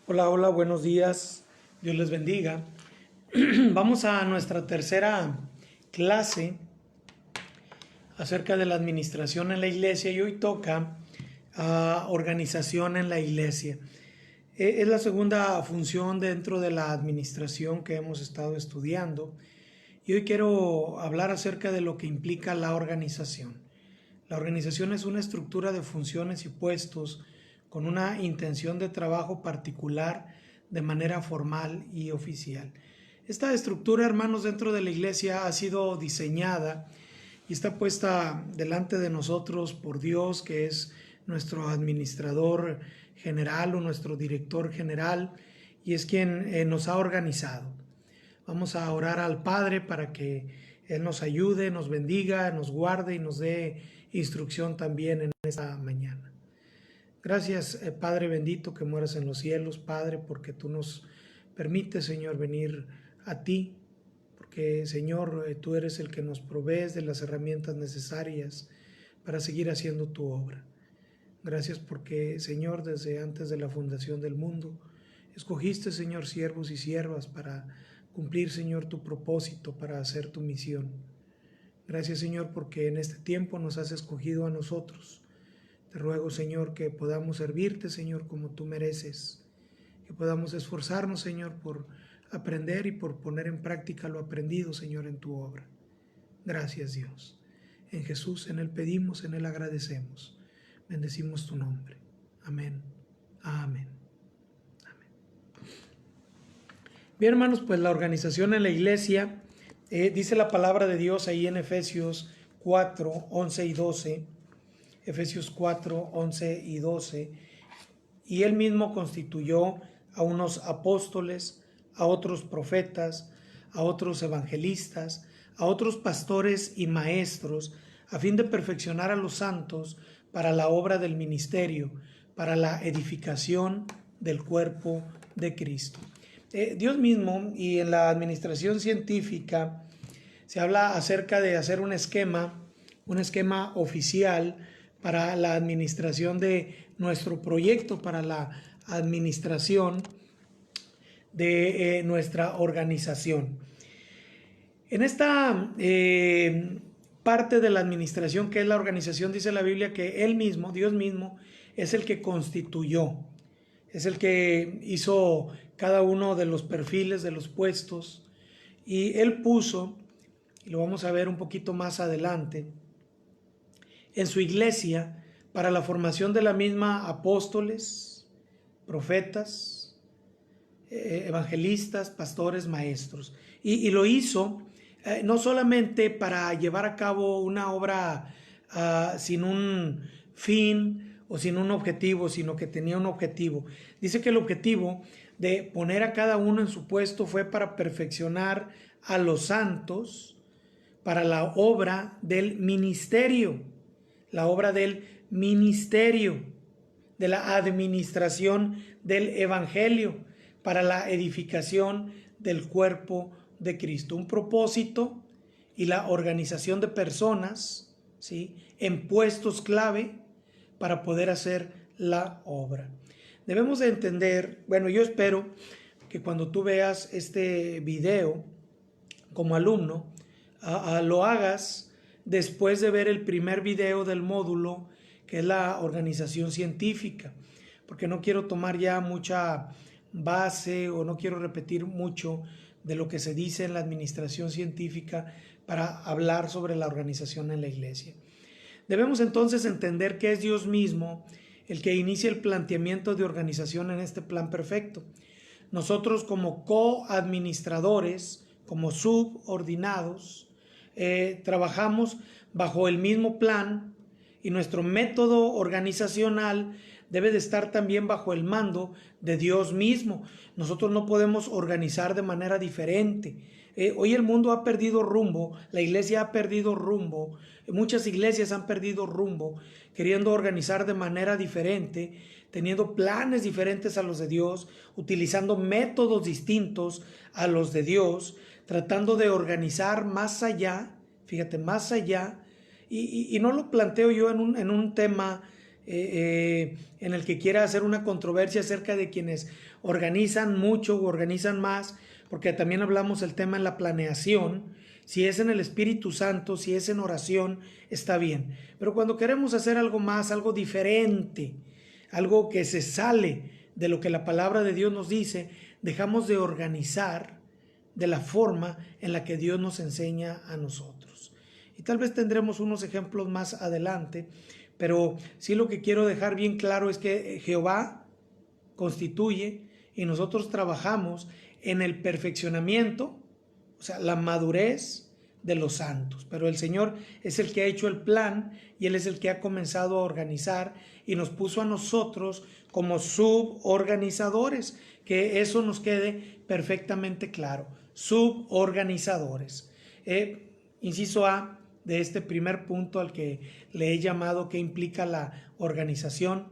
Hola, hola, buenos días. Dios les bendiga. Vamos a nuestra tercera clase acerca de la administración en la iglesia y hoy toca organización en la iglesia. Es la segunda función dentro de la administración que hemos estado estudiando y hoy quiero hablar acerca de lo que implica la organización. La organización es una estructura de funciones y puestos con una intención de trabajo particular de manera formal y oficial. Esta estructura, hermanos, dentro de la iglesia ha sido diseñada y está puesta delante de nosotros por Dios, que es nuestro administrador general o nuestro director general, y es quien nos ha organizado. Vamos a orar al Padre para que Él nos ayude, nos bendiga, nos guarde y nos dé instrucción también en esta mañana. Gracias, Padre bendito que mueras en los cielos, Padre, porque tú nos permites, Señor, venir a ti, porque, Señor, tú eres el que nos provees de las herramientas necesarias para seguir haciendo tu obra. Gracias porque, Señor, desde antes de la fundación del mundo, escogiste, Señor, siervos y siervas para cumplir, Señor, tu propósito, para hacer tu misión. Gracias, Señor, porque en este tiempo nos has escogido a nosotros. Te ruego, Señor, que podamos servirte, Señor, como tú mereces, que podamos esforzarnos, Señor, por aprender y por poner en práctica lo aprendido, Señor, en tu obra. Gracias, Dios. En Jesús, en Él pedimos, en Él agradecemos. Bendecimos tu nombre. Amén. Amén. Amén. Bien, hermanos, pues la organización en la iglesia, dice la palabra de Dios ahí en Efesios 4, 11 y 12. Efesios 4, 11 y 12. Y Él mismo constituyó a unos apóstoles, a otros profetas, a otros evangelistas, a otros pastores y maestros, a fin de perfeccionar a los santos para la obra del ministerio, para la edificación del cuerpo de Cristo. Dios mismo, y en la administración científica se habla acerca de hacer un esquema oficial para la administración de nuestro proyecto, para la administración de nuestra organización. En esta parte de la administración, que es la organización, dice la Biblia que Él mismo, Dios mismo, es el que constituyó, es el que hizo cada uno de los perfiles de los puestos, y Él puso, y lo vamos a ver un poquito más adelante, en su iglesia para la formación de la misma apóstoles, profetas, evangelistas, pastores, maestros. Y lo hizo no solamente para llevar a cabo una obra sin un fin o sin un objetivo, sino que tenía un objetivo. Dice que el objetivo de poner a cada uno en su puesto fue para perfeccionar a los santos para la obra del ministerio. La obra del ministerio, de la administración del evangelio, para la edificación del cuerpo de Cristo. Un propósito y la organización de personas, ¿sí?, en puestos clave para poder hacer la obra. Debemos de entender, bueno, yo espero que cuando tú veas este video como alumno, lo hagas después de ver el primer video del módulo, que es la organización científica, porque no quiero tomar ya mucha base o no quiero repetir mucho de lo que se dice en la administración científica para hablar sobre la organización en la iglesia. Debemos entonces entender que es Dios mismo el que inicia el planteamiento de organización en este plan perfecto. Nosotros como coadministradores, como subordinados, trabajamos bajo el mismo plan y nuestro método organizacional debe de estar también bajo el mando de Dios mismo. Nosotros no podemos organizar de manera diferente. Hoy el mundo ha perdido rumbo, la iglesia ha perdido rumbo, muchas iglesias han perdido rumbo, queriendo organizar de manera diferente, teniendo planes diferentes a los de Dios, utilizando métodos distintos a los de Dios, tratando de organizar más allá, fíjate, más allá, y no lo planteo yo en un tema en el que quiera hacer una controversia acerca de quienes organizan mucho o organizan más, porque también hablamos del tema en la planeación. Si es en el Espíritu Santo, si es en oración, está bien. Pero cuando queremos hacer algo más, algo diferente, algo que se sale de lo que la palabra de Dios nos dice, dejamos de organizar de la forma en la que Dios nos enseña a nosotros. Y tal vez tendremos unos ejemplos más adelante, pero sí lo que quiero dejar bien claro es que Jehová constituye y nosotros trabajamos en el perfeccionamiento, o sea, la madurez de los santos. Pero el Señor es el que ha hecho el plan y Él es el que ha comenzado a organizar y nos puso a nosotros como suborganizadores. Que eso nos quede perfectamente claro. Suborganizadores. Inciso A de este primer punto al que le he llamado ¿qué implica la organización?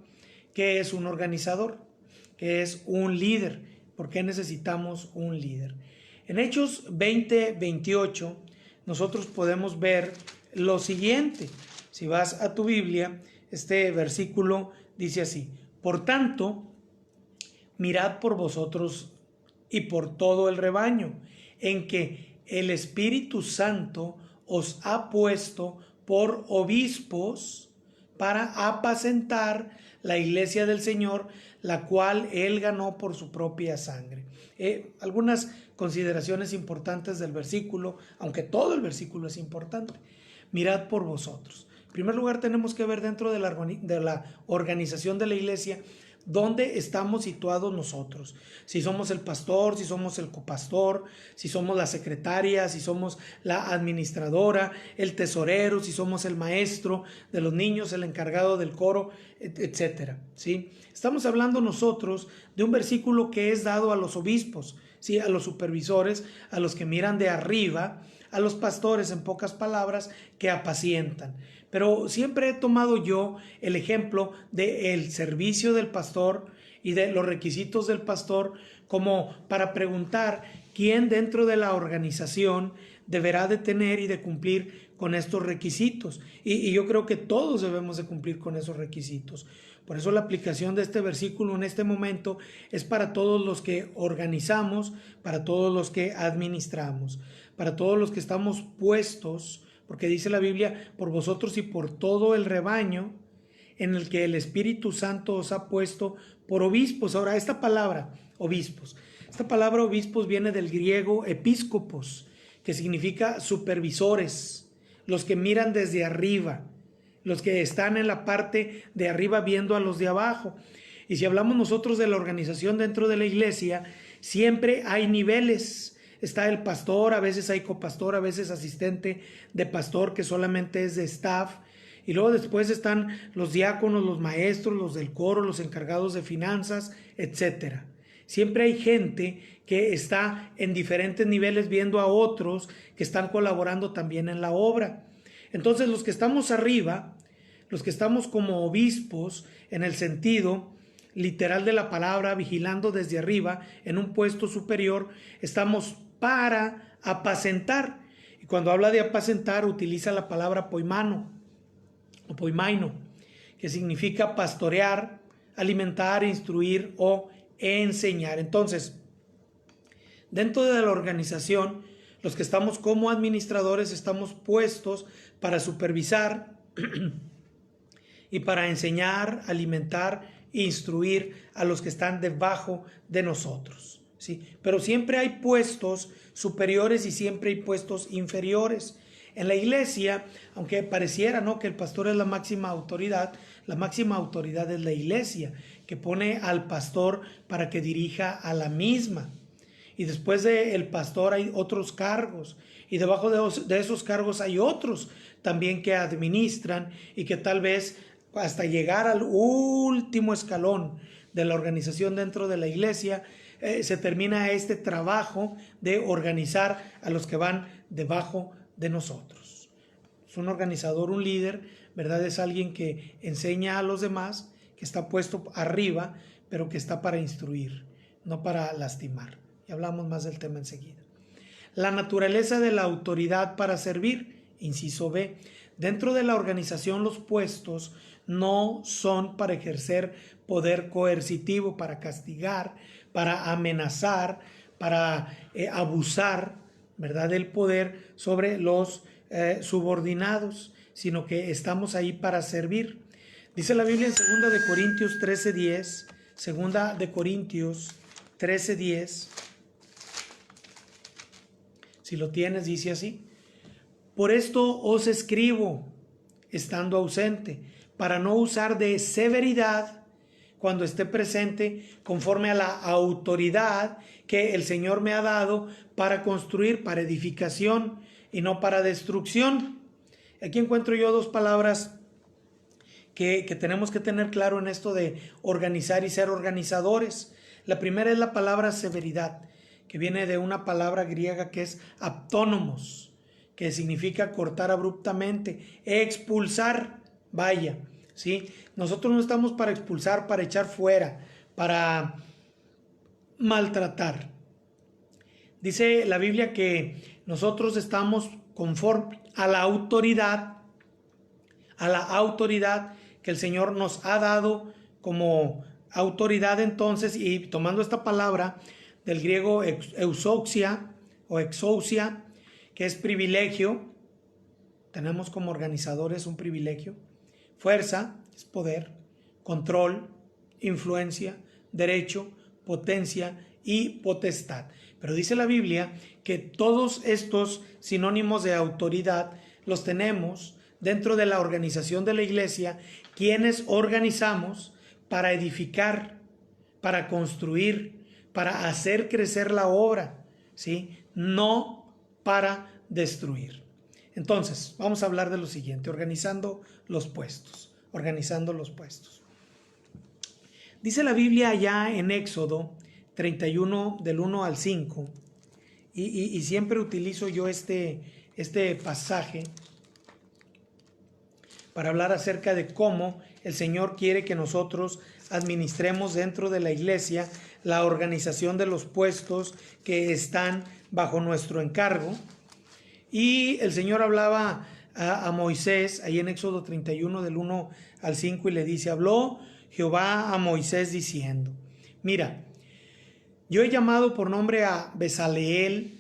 ¿Qué es un organizador? ¿Qué es un líder? ¿Por qué necesitamos un líder? En Hechos 20:28 nosotros podemos ver lo siguiente. Si vas a tu Biblia, este versículo dice así: por tanto, mirad por vosotros y por todo el rebaño, en que el Espíritu Santo os ha puesto por obispos para apacentar la iglesia del Señor, la cual Él ganó por su propia sangre. Algunas consideraciones importantes del versículo, aunque todo el versículo es importante. Mirad por vosotros. En primer lugar, tenemos que ver dentro de la organización de la iglesia dónde estamos situados nosotros. Si somos el pastor, si somos el copastor, si somos la secretaria, si somos la administradora, el tesorero, si somos el maestro de los niños, el encargado del coro, etcétera, ¿sí? Estamos hablando nosotros de un versículo que es dado a los obispos, ¿sí? A los supervisores, a los que miran de arriba, a los pastores, en pocas palabras, que apacientan. Pero siempre he tomado yo el ejemplo del servicio del pastor y de los requisitos del pastor como para preguntar quién dentro de la organización deberá de tener y de cumplir con estos requisitos. Y yo creo que todos debemos de cumplir con esos requisitos. Por eso la aplicación de este versículo en este momento es para todos los que organizamos, para todos los que administramos, para todos los que estamos puestos, porque dice la Biblia, por vosotros y por todo el rebaño en el que el Espíritu Santo os ha puesto por obispos. Ahora, esta palabra, obispos, viene del griego episcopos, que significa supervisores, los que miran desde arriba, los que están en la parte de arriba viendo a los de abajo. Y si hablamos nosotros de la organización dentro de la iglesia, siempre hay niveles. Está el pastor, a veces hay copastor, a veces asistente de pastor que solamente es de staff. Y luego después están los diáconos, los maestros, los del coro, los encargados de finanzas, etcétera. Siempre hay gente que está en diferentes niveles viendo a otros que están colaborando también en la obra. Entonces los que estamos arriba, los que estamos como obispos en el sentido literal de la palabra, vigilando desde arriba en un puesto superior, estamos para apacentar. Y cuando habla de apacentar utiliza la palabra poimano o poimaino, que significa pastorear, alimentar, instruir o enseñar. Entonces, dentro de la organización, los que estamos como administradores estamos puestos para supervisar y para enseñar, alimentar, instruir a los que están debajo de nosotros, ¿sí? Pero siempre hay puestos superiores y siempre hay puestos inferiores. En la iglesia, aunque pareciera, ¿no?, que el pastor es la máxima autoridad es la iglesia, que pone al pastor para que dirija a la misma. Y después del pastor hay otros cargos, y debajo de esos cargos hay otros también que administran y que tal vez hasta llegar al último escalón de la organización dentro de la iglesia, se termina este trabajo de organizar a los que van debajo de nosotros. Es un organizador, un líder, ¿verdad? Es alguien que enseña a los demás, que está puesto arriba, pero que está para instruir, no para lastimar. Y hablamos más del tema enseguida. La naturaleza de la autoridad para servir, inciso B. Dentro de la organización, los puestos no son para ejercer poder coercitivo, para castigar, para amenazar, para abusar, ¿verdad?, del poder sobre los subordinados, sino que estamos ahí para servir. Dice la Biblia en 2 de Corintios 13:10, 2 de Corintios 13:10, si lo tienes, dice así: por esto os escribo, estando ausente, para no usar de severidad cuando esté presente, conforme a la autoridad que el Señor me ha dado para construir, para edificación y no para destrucción. Aquí encuentro yo dos palabras que tenemos que tener claro en esto de organizar y ser organizadores. La primera es la palabra severidad, que viene de una palabra griega que es aptónomos, que significa cortar abruptamente, expulsar, vaya, ¿sí? Nosotros no estamos para expulsar, para echar fuera, para maltratar. Dice la Biblia que nosotros estamos conforme a la autoridad que el Señor nos ha dado como autoridad. Entonces, y tomando esta palabra del griego exousia o exousia, que es privilegio, tenemos como organizadores un privilegio. Fuerza es poder, control, influencia, derecho, potencia y potestad. Pero dice la Biblia que todos estos sinónimos de autoridad los tenemos dentro de la organización de la iglesia, quienes organizamos para edificar, para construir, para hacer crecer la obra, ¿sí? No para destruir. Entonces, vamos a hablar de lo siguiente: organizando los puestos. Dice la Biblia allá en Éxodo 31, del 1 al 5, y siempre utilizo yo este pasaje para hablar acerca de cómo el Señor quiere que nosotros administremos dentro de la iglesia la organización de los puestos que están bajo nuestro encargo. Y el Señor hablaba a Moisés, ahí en Éxodo 31, del 1 al 5, y le dice: habló Jehová a Moisés diciendo: mira, yo he llamado por nombre a Bezaleel,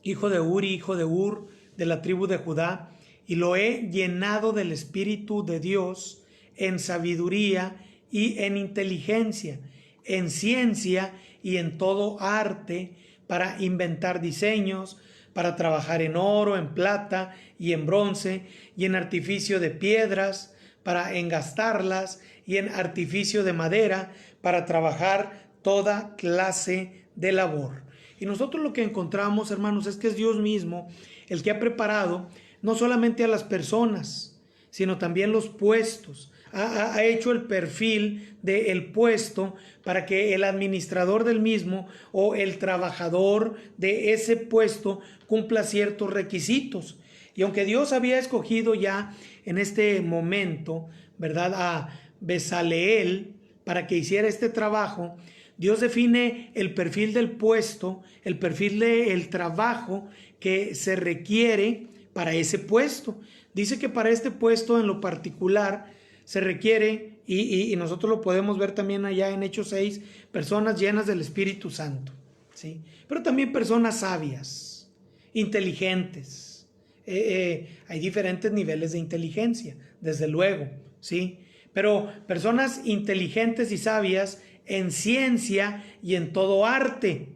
hijo de Uri, hijo de Ur, de la tribu de Judá, y lo he llenado del Espíritu de Dios en sabiduría y en inteligencia, en ciencia y en todo arte, para inventar diseños, para trabajar en oro, en plata y en bronce, y en artificio de piedras, para engastarlas, y en artificio de madera, para trabajar toda clase de labor. Y nosotros lo que encontramos, hermanos, es que es Dios mismo el que ha preparado no solamente a las personas, sino también los puestos. Ha hecho el perfil del puesto para que el administrador del mismo o el trabajador de ese puesto cumpla ciertos requisitos. Y aunque Dios había escogido ya en este momento, ¿verdad?, a Bezaleel para que hiciera este trabajo, Dios define el perfil del puesto, el perfil del trabajo que se requiere para ese puesto. Dice que para este puesto en lo particular se requiere, y nosotros lo podemos ver también allá en Hechos 6, personas llenas del Espíritu Santo, ¿sí? Pero también personas sabias, inteligentes. Hay diferentes niveles de inteligencia, desde luego, ¿sí? Pero personas inteligentes y sabias en ciencia y en todo arte,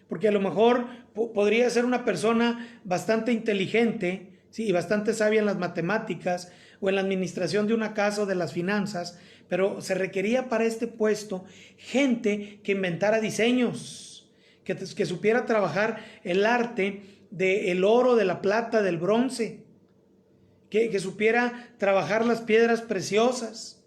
porque a lo mejor podría ser una persona bastante inteligente, sí, y bastante sabia en las matemáticas o en la administración de una casa o de las finanzas, pero se requería para este puesto gente que inventara diseños, que supiera trabajar el arte del oro, de la plata, del bronce, que supiera trabajar las piedras preciosas,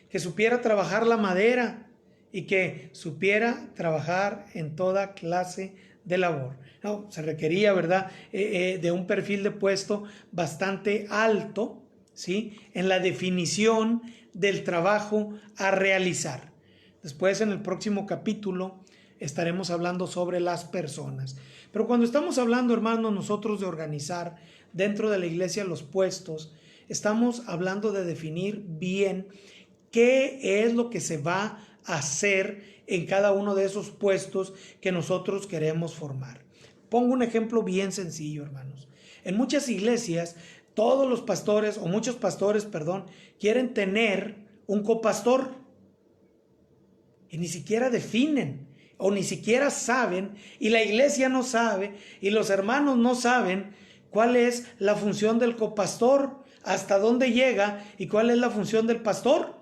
que supiera trabajar la madera y que supiera trabajar en toda clase de labor. No, se requería, ¿verdad?, de un perfil de puesto bastante alto, ¿sí?, en la definición del trabajo a realizar. Después, en el próximo capítulo, estaremos hablando sobre las personas. Pero cuando estamos hablando, hermanos, nosotros de organizar dentro de la iglesia los puestos, estamos hablando de definir bien qué es lo que se va a hacer en cada uno de esos puestos que nosotros queremos formar. Pongo un ejemplo bien sencillo, hermanos. En muchas iglesias, todos los pastores, o muchos pastores, perdón, quieren tener un copastor y ni siquiera definen o ni siquiera saben, y la iglesia no sabe, y los hermanos no saben cuál es la función del copastor, hasta dónde llega y cuál es la función del pastor.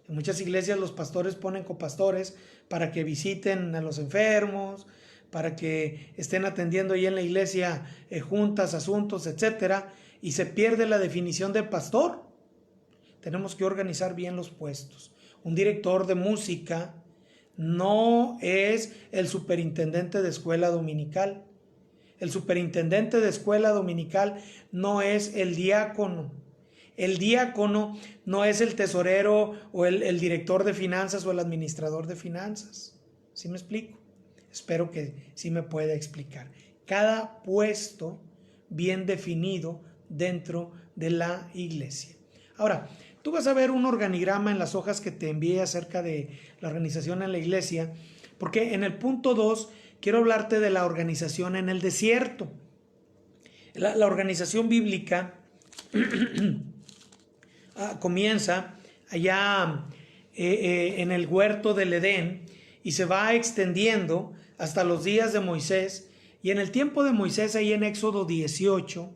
En muchas iglesias los pastores ponen copastores para que visiten a los enfermos, para que estén atendiendo ahí en la iglesia juntas, asuntos, etcétera, y se pierde la definición del pastor. Tenemos que organizar bien los puestos. Un director de música no es el superintendente de escuela dominical. El superintendente de escuela dominical no es el diácono. El diácono no es el tesorero o el director de finanzas o el administrador de finanzas. ¿Sí me explico? Espero que sí me pueda explicar. Cada puesto bien definido dentro de la iglesia. Ahora, tú vas a ver un organigrama en las hojas que te envié acerca de la organización en la iglesia, porque en el punto 2 quiero hablarte de la organización en el desierto. La organización bíblica comienza allá en el huerto del Edén y se va extendiendo hasta los días de Moisés. Y en el tiempo de Moisés, ahí en Éxodo 18,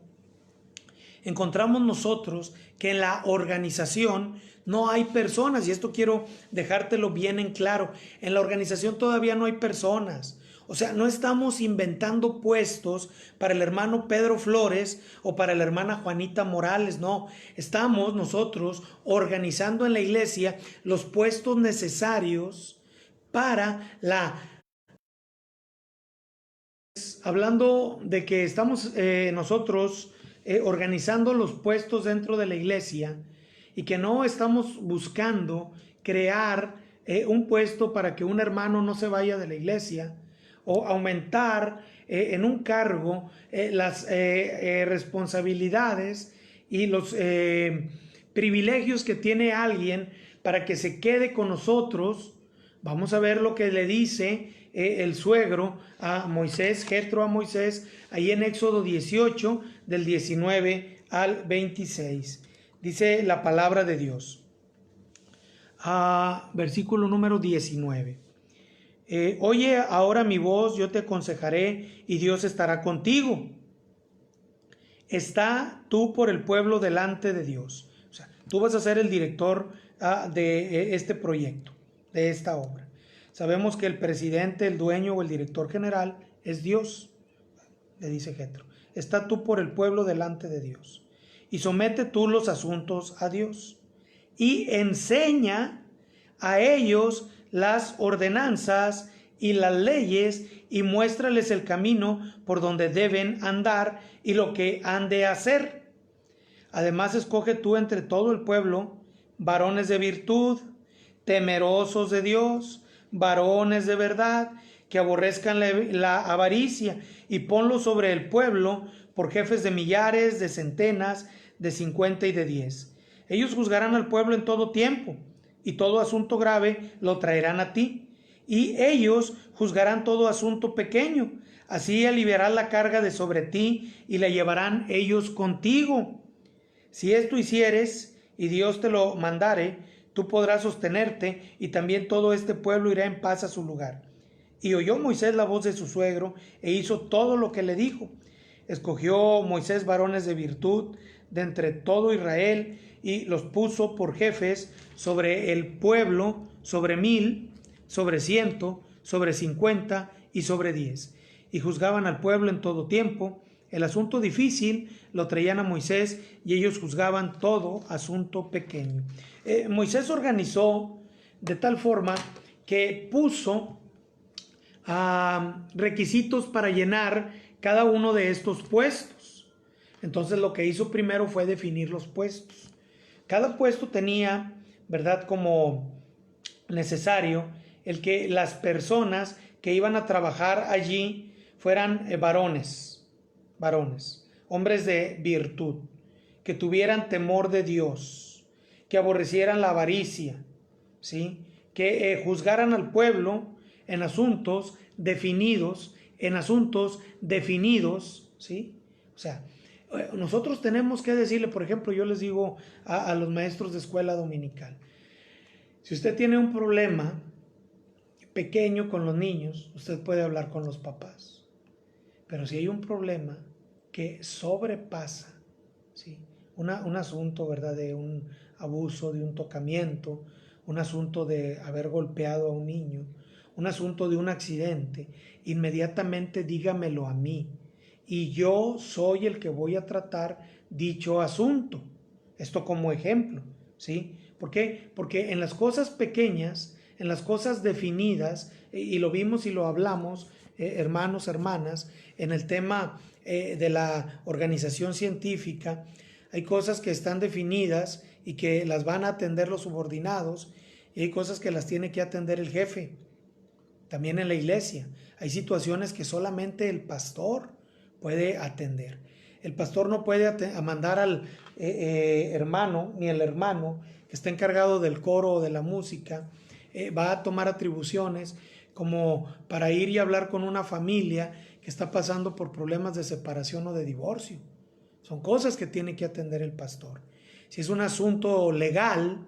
encontramos nosotros que en la organización no hay personas, y esto quiero dejártelo bien en claro. En la organización todavía no hay personas. O sea, no estamos inventando puestos para el hermano Pedro Flores o para la hermana Juanita Morales, no. Estamos nosotros organizando en la iglesia los puestos necesarios para la... Hablando de que estamos nosotros organizando los puestos dentro de la iglesia y que no estamos buscando crear un puesto para que un hermano no se vaya de la iglesia, o aumentar en un cargo las responsabilidades y los privilegios que tiene alguien para que se quede con nosotros. Vamos a ver lo que le dice el suegro a Moisés, Jetro a Moisés, ahí en Éxodo 18, del 19 al 26. Dice la palabra de Dios. Versículo número 19. Oye ahora mi voz, yo te aconsejaré y Dios estará contigo. Está tú por el pueblo delante de Dios. O sea, tú vas a ser el director de este proyecto, de esta obra. Sabemos que el presidente, el dueño o el director general es Dios, le dice Jetro. Está tú por el pueblo delante de Dios. Y somete tú los asuntos a Dios. Y enseña a ellos las ordenanzas y las leyes y muéstrales el camino por donde deben andar y lo que han de hacer. Además, escoge tú entre todo el pueblo varones de virtud, temerosos de Dios, varones de verdad, que aborrezcan la avaricia, y ponlos sobre el pueblo por jefes de millares, de centenas, de 50 y de 10. Ellos juzgarán al pueblo en todo tiempo, y todo asunto grave lo traerán a ti, y ellos juzgarán todo asunto pequeño. Así aliviarás la carga de sobre ti, y la llevarán ellos contigo. Si esto hicieres, y Dios te lo mandare, tú podrás sostenerte, y también todo este pueblo irá en paz a su lugar. Y oyó Moisés la voz de su suegro, e hizo todo lo que le dijo. Escogió Moisés varones de virtud de entre todo Israel, y los puso por jefes sobre el pueblo, sobre 1000, sobre 100, sobre 50 y sobre 10. Y juzgaban al pueblo en todo tiempo. El asunto difícil lo traían a Moisés, y ellos juzgaban todo asunto pequeño. Moisés organizó de tal forma que puso requisitos para llenar cada uno de estos puestos. Entonces lo que hizo primero fue definir los puestos. Cada puesto tenía, ¿verdad?, como necesario el que las personas que iban a trabajar allí fueran varones, hombres de virtud, que tuvieran temor de Dios, que aborrecieran la avaricia, ¿sí? Que juzgaran al pueblo en asuntos definidos, ¿sí? O sea, nosotros tenemos que decirle, por ejemplo, yo les digo a los maestros de escuela dominical, si usted tiene un problema pequeño con los niños, usted puede hablar con los papás. Pero si hay un problema que sobrepasa, ¿sí? un asunto, ¿verdad?, de un abuso, de un tocamiento, un asunto de haber golpeado a un niño, un asunto de un accidente, inmediatamente dígamelo a mí y yo soy el que voy a tratar dicho asunto. Esto como ejemplo, ¿sí? ¿Por qué? Porque en las cosas pequeñas, en las cosas definidas, y lo vimos y lo hablamos, hermanos, hermanas, en el tema de la organización científica, hay cosas que están definidas y que las van a atender los subordinados, y hay cosas que las tiene que atender el jefe. También en la iglesia hay situaciones que solamente el pastor puede atender. El pastor no puede mandar al hermano, ni el hermano que está encargado del coro o de la música, va a tomar atribuciones como para ir y hablar con una familia que está pasando por problemas de separación o de divorcio. Son cosas que tiene que atender el pastor. Si es un asunto legal,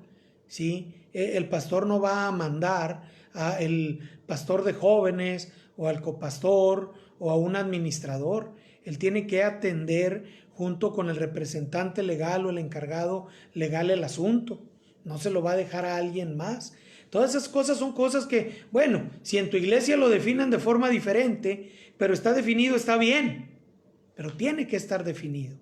¿sí?, el pastor no va a mandar al pastor de jóvenes o al copastor o a un administrador. Él tiene que atender junto con el representante legal o el encargado legal el asunto. No se lo va a dejar a alguien más. Todas esas cosas son cosas que, bueno, si en tu iglesia lo definen de forma diferente, pero está definido, está bien. Pero tiene que estar definido.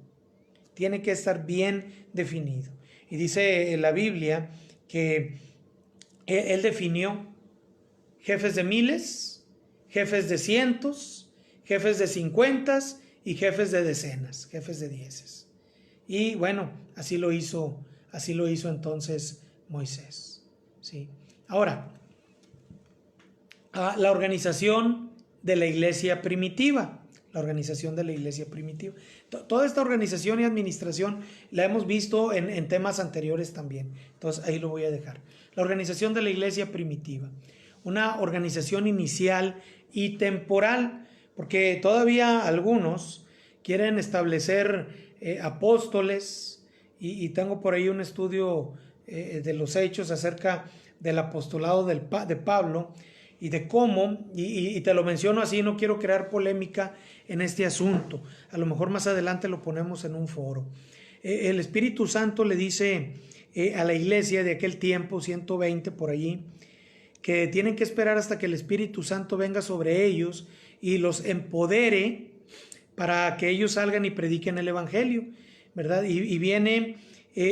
Tiene que estar bien definido. Y dice la Biblia que él definió jefes de miles, jefes de cientos, jefes de 50 y jefes de decenas, jefes de 10. Y bueno, así lo hizo entonces Moisés, ¿sí? Ahora, la organización de la iglesia primitiva. Toda esta organización y administración la hemos visto en temas anteriores también. Entonces ahí lo voy a dejar. La organización de la iglesia primitiva. Una organización inicial y temporal, porque todavía algunos quieren establecer apóstoles, y tengo por ahí un estudio de los hechos acerca del apostolado de Pablo y de cómo, y te lo menciono así, no quiero crear polémica en este asunto, a lo mejor más adelante lo ponemos en un foro. El Espíritu Santo le dice a la iglesia de aquel tiempo, 120 por allí, que tienen que esperar hasta que el Espíritu Santo venga sobre ellos y los empodere para que ellos salgan y prediquen el Evangelio, ¿verdad? Y viene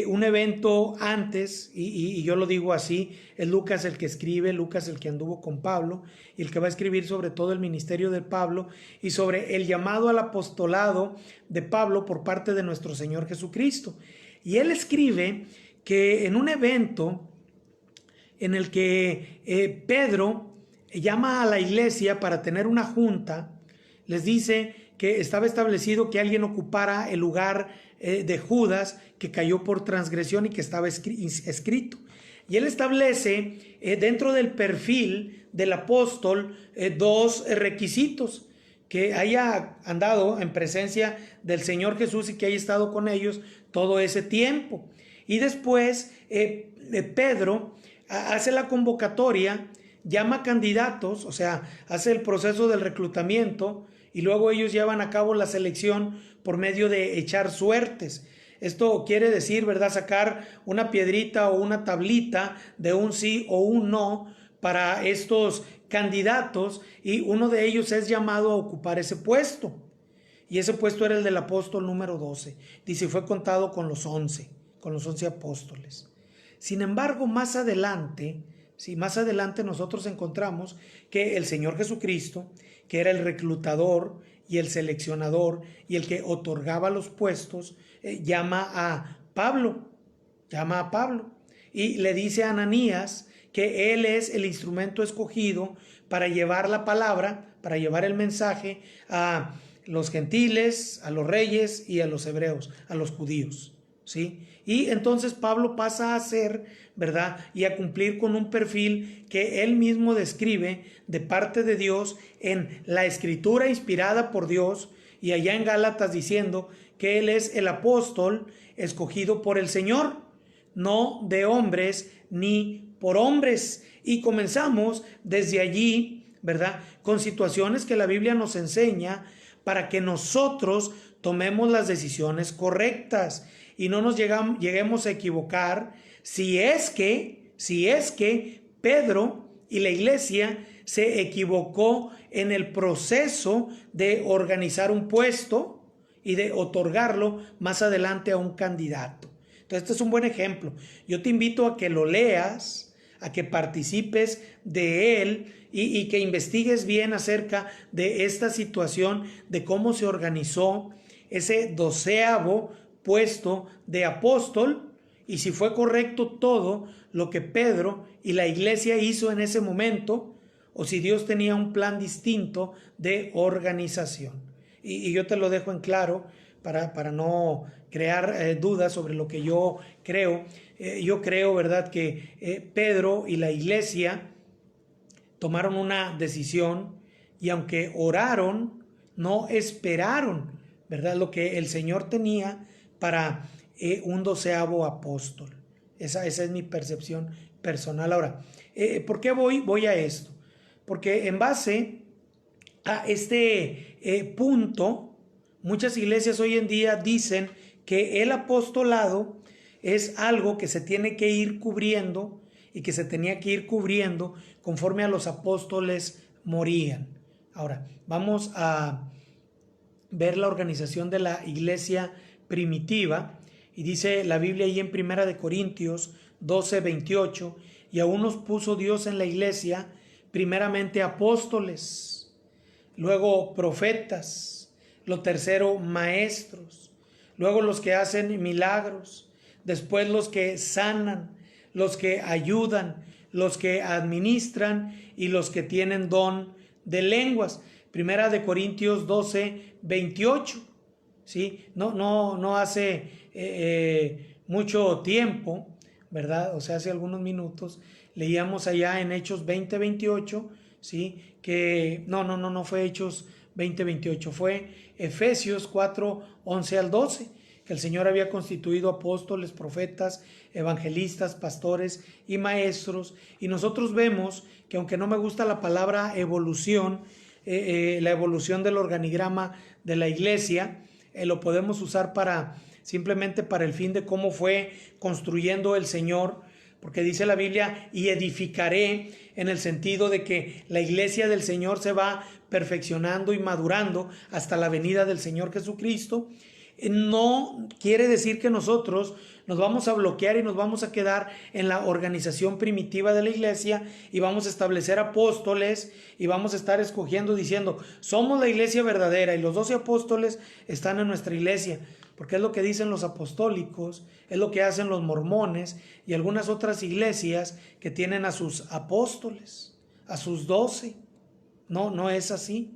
un evento antes, y yo lo digo así, es Lucas el que escribe, Lucas el que anduvo con Pablo, y el que va a escribir sobre todo el ministerio de Pablo y sobre el llamado al apostolado de Pablo por parte de nuestro Señor Jesucristo. Y él escribe que en un evento en el que Pedro llama a la iglesia para tener una junta, les dice que estaba establecido que alguien ocupara el lugar de Judas, que cayó por transgresión y que estaba escrito. Y él establece dentro del perfil del apóstol dos requisitos: que haya andado en presencia del Señor Jesús y que haya estado con ellos todo ese tiempo. Y después Pedro hace la convocatoria, llama candidatos, o sea, hace el proceso del reclutamiento, y luego ellos llevan a cabo la selección por medio de echar suertes. Esto quiere decir, ¿verdad?, sacar una piedrita o una tablita de un sí o un no para estos candidatos, y uno de ellos es llamado a ocupar ese puesto. Y ese puesto era el del apóstol número 12. Dice, fue contado con los 11 apóstoles. Sin embargo, más adelante nosotros encontramos que el Señor Jesucristo, que era el reclutador y el seleccionador y el que otorgaba los puestos, llama a Pablo y le dice a Ananías que él es el instrumento escogido para llevar la palabra, para llevar el mensaje a los gentiles, a los reyes y a los hebreos, a los judíos, ¿sí? Y entonces Pablo pasa a ser, ¿verdad? Y a cumplir con un perfil que él mismo describe de parte de Dios en la escritura inspirada por Dios, y allá en Gálatas diciendo que él es el apóstol escogido por el Señor, no de hombres ni por hombres. Y comenzamos desde allí, ¿verdad? Con situaciones que la Biblia nos enseña para que nosotros tomemos las decisiones correctas y no nos lleguemos a equivocar si es que Pedro y la iglesia se equivocó en el proceso de organizar un puesto y de otorgarlo más adelante a un candidato. Entonces, este es un buen ejemplo. Yo te invito a que lo leas, a que participes de él y que investigues bien acerca de esta situación, de cómo se organizó ese 12º puesto de apóstol y si fue correcto todo lo que Pedro y la iglesia hizo en ese momento o si Dios tenía un plan distinto de organización. Y yo te lo dejo en claro para no crear dudas sobre lo que yo creo. Yo creo, ¿verdad?, que Pedro y la iglesia tomaron una decisión y aunque oraron, no esperaron, ¿verdad?, lo que el Señor tenía para un 12º apóstol. Esa es mi percepción personal. Ahora, ¿por qué voy a esto? Porque en base a este punto, muchas iglesias hoy en día dicen que el apostolado es algo que se tiene que ir cubriendo y que se tenía que ir cubriendo conforme a los apóstoles morían. Ahora, vamos a ver la organización de la iglesia primitiva y dice la Biblia ahí en 1 Corintios 12:28, y a unos puso Dios en la iglesia primeramente apóstoles, luego profetas, lo tercero maestros, luego los que hacen milagros, después los que sanan, los que ayudan, los que administran y los que tienen don de lenguas. 1 Corintios 12:28, ¿sí? No hace mucho tiempo, ¿verdad? O sea, hace algunos minutos leíamos allá en Hechos 20:28, ¿sí? Que no fue Hechos 20:28, fue Efesios 4:11 al 12, que el Señor había constituido apóstoles, profetas, evangelistas, pastores y maestros. Y nosotros vemos que, aunque no me gusta la palabra evolución, la evolución del organigrama de la iglesia, lo podemos usar simplemente para el fin de cómo fue construyendo el Señor, porque dice la Biblia, y edificaré, en el sentido de que la iglesia del Señor se va perfeccionando y madurando hasta la venida del Señor Jesucristo. No quiere decir que nosotros nos vamos a bloquear y nos vamos a quedar en la organización primitiva de la iglesia y vamos a establecer apóstoles y vamos a estar escogiendo diciendo, somos la iglesia verdadera y los 12 apóstoles están en nuestra iglesia, porque es lo que dicen los apostólicos, es lo que hacen los mormones y algunas otras iglesias que tienen a sus apóstoles, a sus 12. No es así.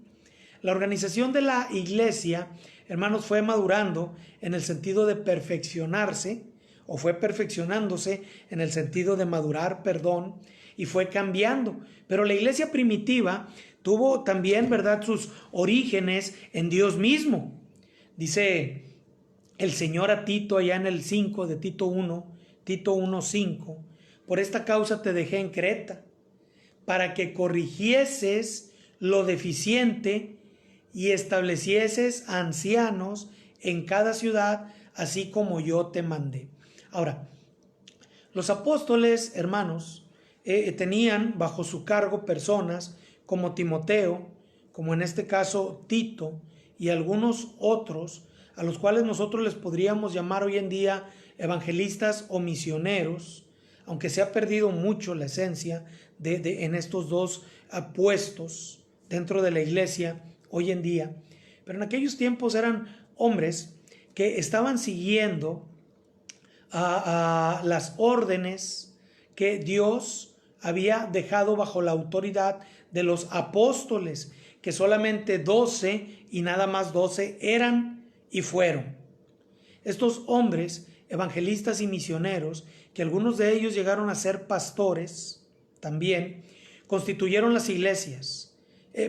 La organización de la iglesia, hermanos, fue madurando en el sentido de perfeccionarse, o fue perfeccionándose en el sentido de madurar, perdón, y fue cambiando. Pero la iglesia primitiva tuvo también, ¿verdad?, sus orígenes en Dios mismo. Dice el Señor a Tito allá en el 5 de Tito 1:5, por esta causa te dejé en Creta, para que corrigieses lo deficiente y establecieses ancianos en cada ciudad, así como yo te mandé. Ahora, los apóstoles, hermanos, tenían bajo su cargo personas como Timoteo, como en este caso Tito, y algunos otros, a los cuales nosotros les podríamos llamar hoy en día evangelistas o misioneros, aunque se ha perdido mucho la esencia en estos dos puestos dentro de la iglesia hoy en día. Pero en aquellos tiempos eran hombres que estaban siguiendo a las órdenes que Dios había dejado bajo la autoridad de los apóstoles, que solamente 12 y nada más 12 eran y fueron. Estos hombres evangelistas y misioneros, que algunos de ellos llegaron a ser pastores también, constituyeron las iglesias,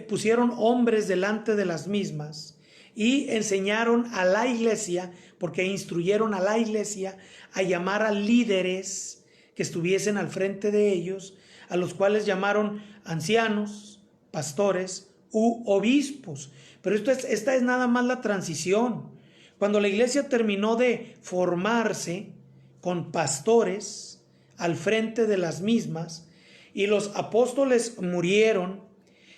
pusieron hombres delante de las mismas y enseñaron a la iglesia, porque instruyeron a la iglesia a llamar a líderes que estuviesen al frente de ellos, a los cuales llamaron ancianos, pastores u obispos. Pero esta es nada más la transición. Cuando la iglesia terminó de formarse con pastores al frente de las mismas, y los apóstoles murieron,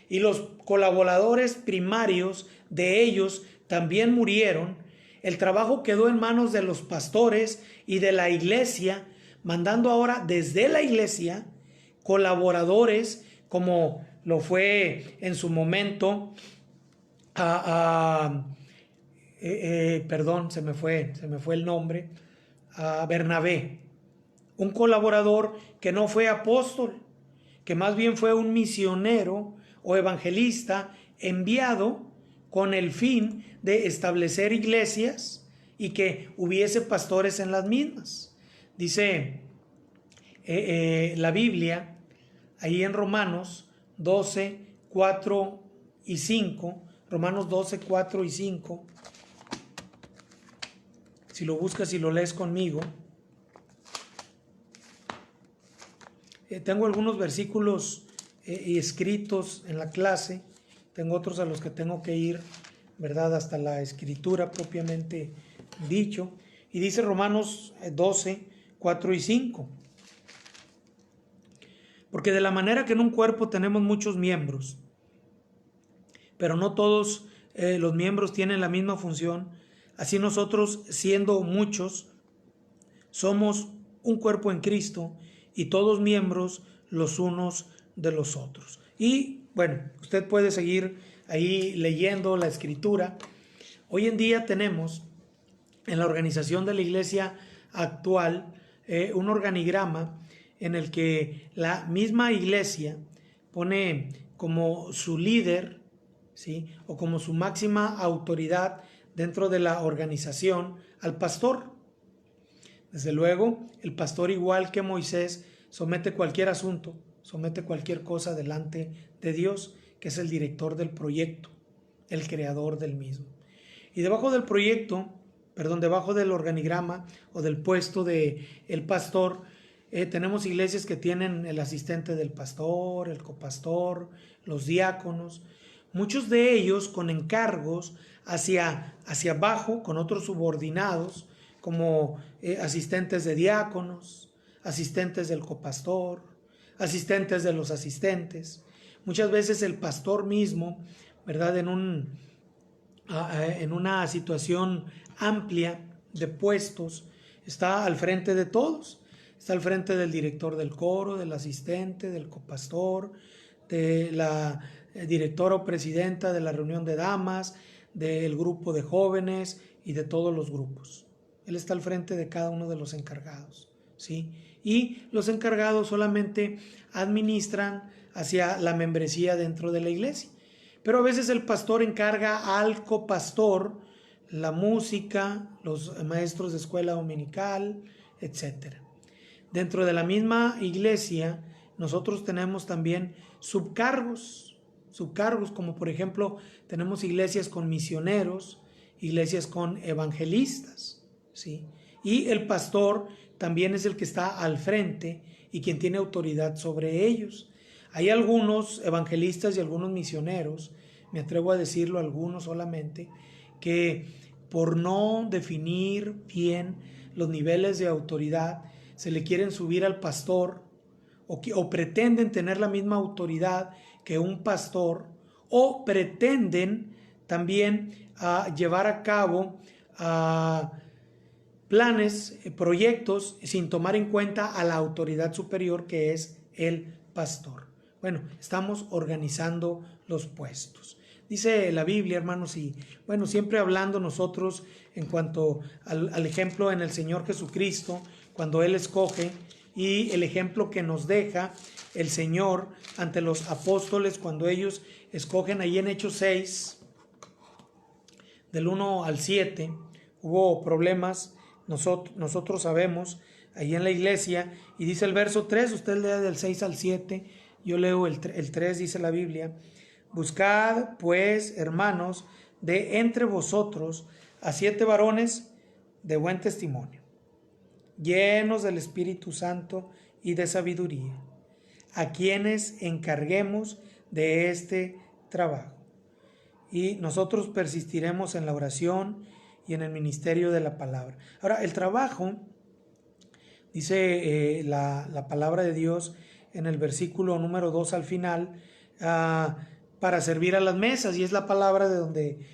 y los colaboradores primarios de ellos también murieron, el trabajo quedó en manos de los pastores y de la iglesia, mandando ahora desde la iglesia colaboradores, como lo fue en su momento perdón, se me fue el nombre, a Bernabé, un colaborador que no fue apóstol, que más bien fue un misionero o evangelista enviado con el fin de establecer iglesias y que hubiese pastores en las mismas. Dice la Biblia, ahí en Romanos 12, 4 y 5, Romanos 12, 4 y 5, si lo buscas y lo lees conmigo. Tengo algunos versículos escritos en la clase, tengo otros a los que tengo que ir, ¿verdad?, hasta la escritura propiamente dicho. Y dice Romanos 12, 4 y 5. Porque de la manera que en un cuerpo tenemos muchos miembros, pero no todos los miembros tienen la misma función, así nosotros, siendo muchos, somos un cuerpo en Cristo y todos miembros los unos de los otros. Y bueno, usted puede seguir ahí leyendo la escritura. Hoy en día tenemos en la organización de la iglesia actual un organigrama en el que la misma iglesia pone como su líder, ¿sí?, o como su máxima autoridad dentro de la organización al pastor. Desde luego, el pastor, igual que Moisés, somete cualquier asunto, somete cualquier cosa delante de Dios, que es el director del proyecto, el creador del mismo. Y debajo del proyecto, debajo del organigrama o del puesto de el pastor, tenemos iglesias que tienen el asistente del pastor, el copastor, los diáconos, muchos de ellos con encargos hacia abajo, con otros subordinados, como asistentes de diáconos, asistentes del copastor, asistentes de los asistentes. Muchas veces el pastor mismo, ¿verdad?, en una situación amplia de puestos, está al frente de todos. Está al frente del director del coro, del asistente, del copastor, de la directora o presidenta de la reunión de damas, del grupo de jóvenes y de todos los grupos. Él está al frente de cada uno de los encargados, ¿sí? Y los encargados solamente administran hacia la membresía dentro de la iglesia. Pero a veces el pastor encarga al copastor la música, los maestros de escuela dominical, etcétera. Dentro de la misma iglesia, nosotros tenemos también subcargos, como por ejemplo, tenemos iglesias con misioneros, iglesias con evangelistas, ¿sí? Y el pastor también es el que está al frente y quien tiene autoridad sobre ellos. Hay algunos evangelistas y algunos misioneros, me atrevo a decirlo, algunos solamente, que por no definir bien los niveles de autoridad, se le quieren subir al pastor o pretenden tener la misma autoridad que un pastor, o pretenden también llevar a cabo planes, proyectos, sin tomar en cuenta a la autoridad superior, que es el pastor. Bueno, estamos organizando los puestos. Dice la Biblia, hermanos, y bueno, siempre hablando nosotros en cuanto al ejemplo en el Señor Jesucristo, cuando Él escoge, y el ejemplo que nos deja el Señor ante los apóstoles cuando ellos escogen ahí en Hechos 6, del 1 al 7, hubo problemas nosotros sabemos, ahí en la iglesia, y dice el verso 3, usted lea del 6 al 7, yo leo el 3, dice la Biblia: buscad pues, hermanos, de entre vosotros a 7 varones de buen testimonio, llenos del Espíritu Santo y de sabiduría, a quienes encarguemos de este trabajo. Y nosotros persistiremos en la oración y en el ministerio de la palabra. Ahora, el trabajo, dice la palabra de Dios en el versículo número 2 al final, para servir a las mesas, y es la palabra de donde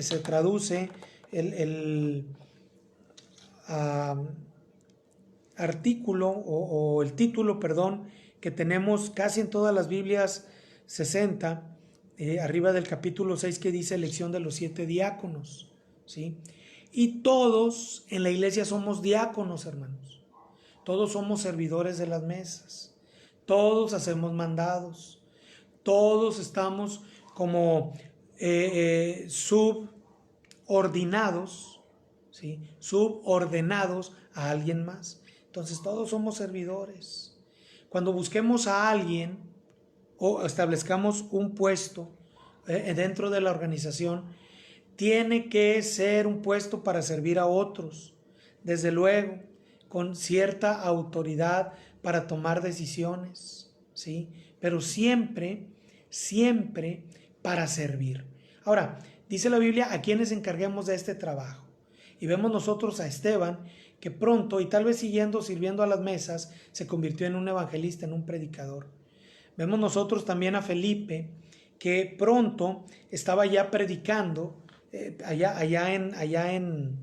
se traduce el artículo o el título, perdón, que tenemos casi en todas las Biblias 60, arriba del capítulo 6, que dice elección de los 7 diáconos, ¿sí? Y todos en la iglesia somos diáconos, hermanos. Todos somos servidores de las mesas. Todos hacemos mandados. Todos estamos como subordinados, ¿sí? Subordinados a alguien más. Entonces todos somos servidores. Cuando busquemos a alguien o establezcamos un puesto dentro de la organización, tiene que ser un puesto para servir a otros, desde luego, con cierta autoridad para tomar decisiones, ¿sí? Pero siempre para servir. Ahora, dice la Biblia, a quienes encarguemos de este trabajo. Y vemos nosotros a Esteban, que pronto, y tal vez sirviendo a las mesas, se convirtió en un evangelista, en un predicador. Vemos nosotros también a Felipe, que pronto estaba ya predicando allá en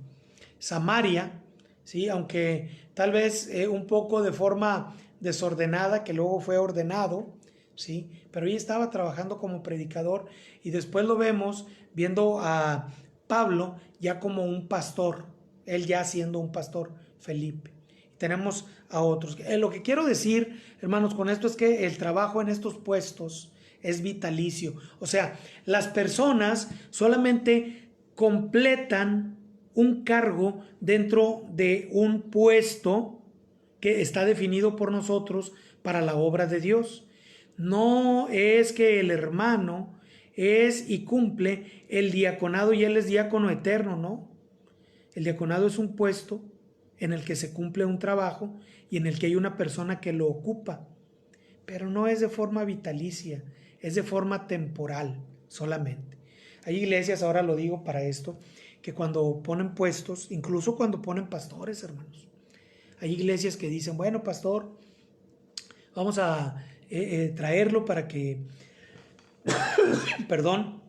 Samaria, ¿sí? Aunque tal vez un poco de forma desordenada, que luego fue ordenado, ¿sí? Pero ahí estaba trabajando como predicador, y después lo vemos viendo a Pablo ya como un pastor, él ya siendo un pastor, Felipe. Tenemos a otros. Lo que quiero decir, hermanos, con esto es que el trabajo en estos puestos es vitalicio. O sea, las personas solamente completan un cargo dentro de un puesto que está definido por nosotros para la obra de Dios. No es que el hermano es y cumple el diaconado y él es diácono eterno, ¿no? El diaconado es un puesto en el que se cumple un trabajo y en el que hay una persona que lo ocupa, pero no es de forma vitalicia, es de forma temporal solamente. Hay iglesias, ahora lo digo para esto, que cuando ponen puestos, incluso cuando ponen pastores, hermanos, hay iglesias que dicen, bueno, pastor, vamos a traerlo para que, perdón,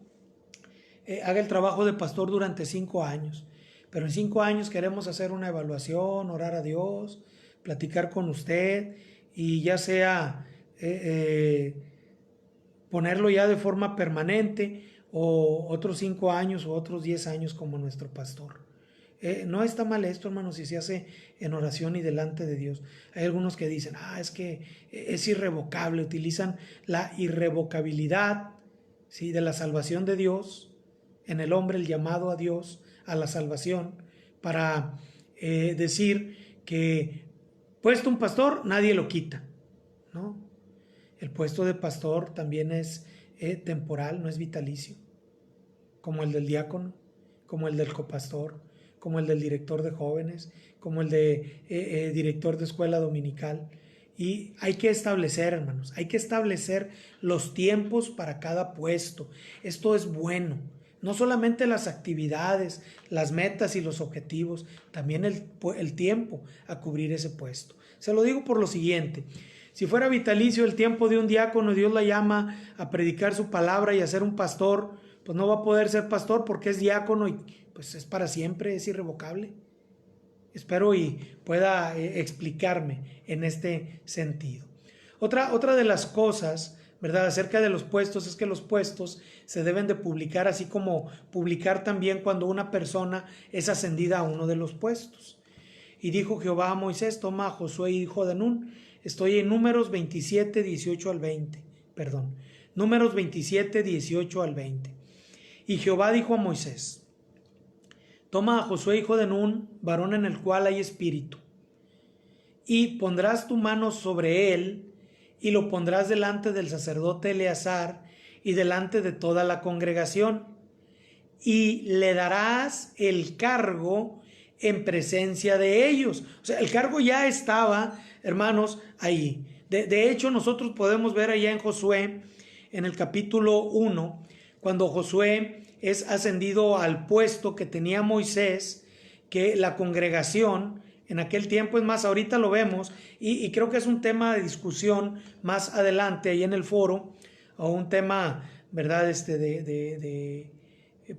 haga el trabajo de pastor durante 5 años. Pero en 5 años queremos hacer una evaluación, orar a Dios, platicar con usted y ya sea ponerlo ya de forma permanente o otros 5 años o otros 10 años como nuestro pastor. No está mal esto, hermanos, si se hace en oración y delante de Dios. Hay algunos que dicen, es que es irrevocable, utilizan la irrevocabilidad, ¿sí?, de la salvación de Dios en el hombre, el llamado a Dios a la salvación, para decir que puesto un pastor nadie lo quita, ¿no? El puesto de pastor también es temporal, no es vitalicio, como el del diácono, como el del copastor, como el del director de jóvenes, como el de director de escuela dominical. Y hay que establecer, hermanos, hay que establecer los tiempos para cada puesto. Esto es bueno. No solamente las actividades, las metas y los objetivos, también el tiempo a cubrir ese puesto. Se lo digo por lo siguiente: si fuera vitalicio el tiempo de un diácono, Dios la llama a predicar su palabra y a ser un pastor, pues no va a poder ser pastor porque es diácono y pues es para siempre, es irrevocable. Espero y pueda explicarme en este sentido. Otra de las cosas, ¿verdad?, acerca de los puestos, es que los puestos se deben de publicar, así como publicar también cuando una persona es ascendida a uno de los puestos. Y dijo Jehová a Moisés: toma a Josué, hijo de Nun. Estoy en Números 27, 18 al 20. Números 27, 18 al 20. Y Jehová dijo a Moisés: toma a Josué hijo de Nun, varón en el cual hay espíritu, y pondrás tu mano sobre él, y lo pondrás delante del sacerdote Eleazar y delante de toda la congregación, y le darás el cargo en presencia de ellos. O sea, el cargo ya estaba, hermanos, ahí. De hecho, nosotros podemos ver allá en Josué, en el capítulo 1, cuando Josué es ascendido al puesto que tenía Moisés, que la congregación en aquel tiempo, es más, ahorita lo vemos, y creo que es un tema de discusión más adelante ahí en el foro, o un tema, ¿verdad?, de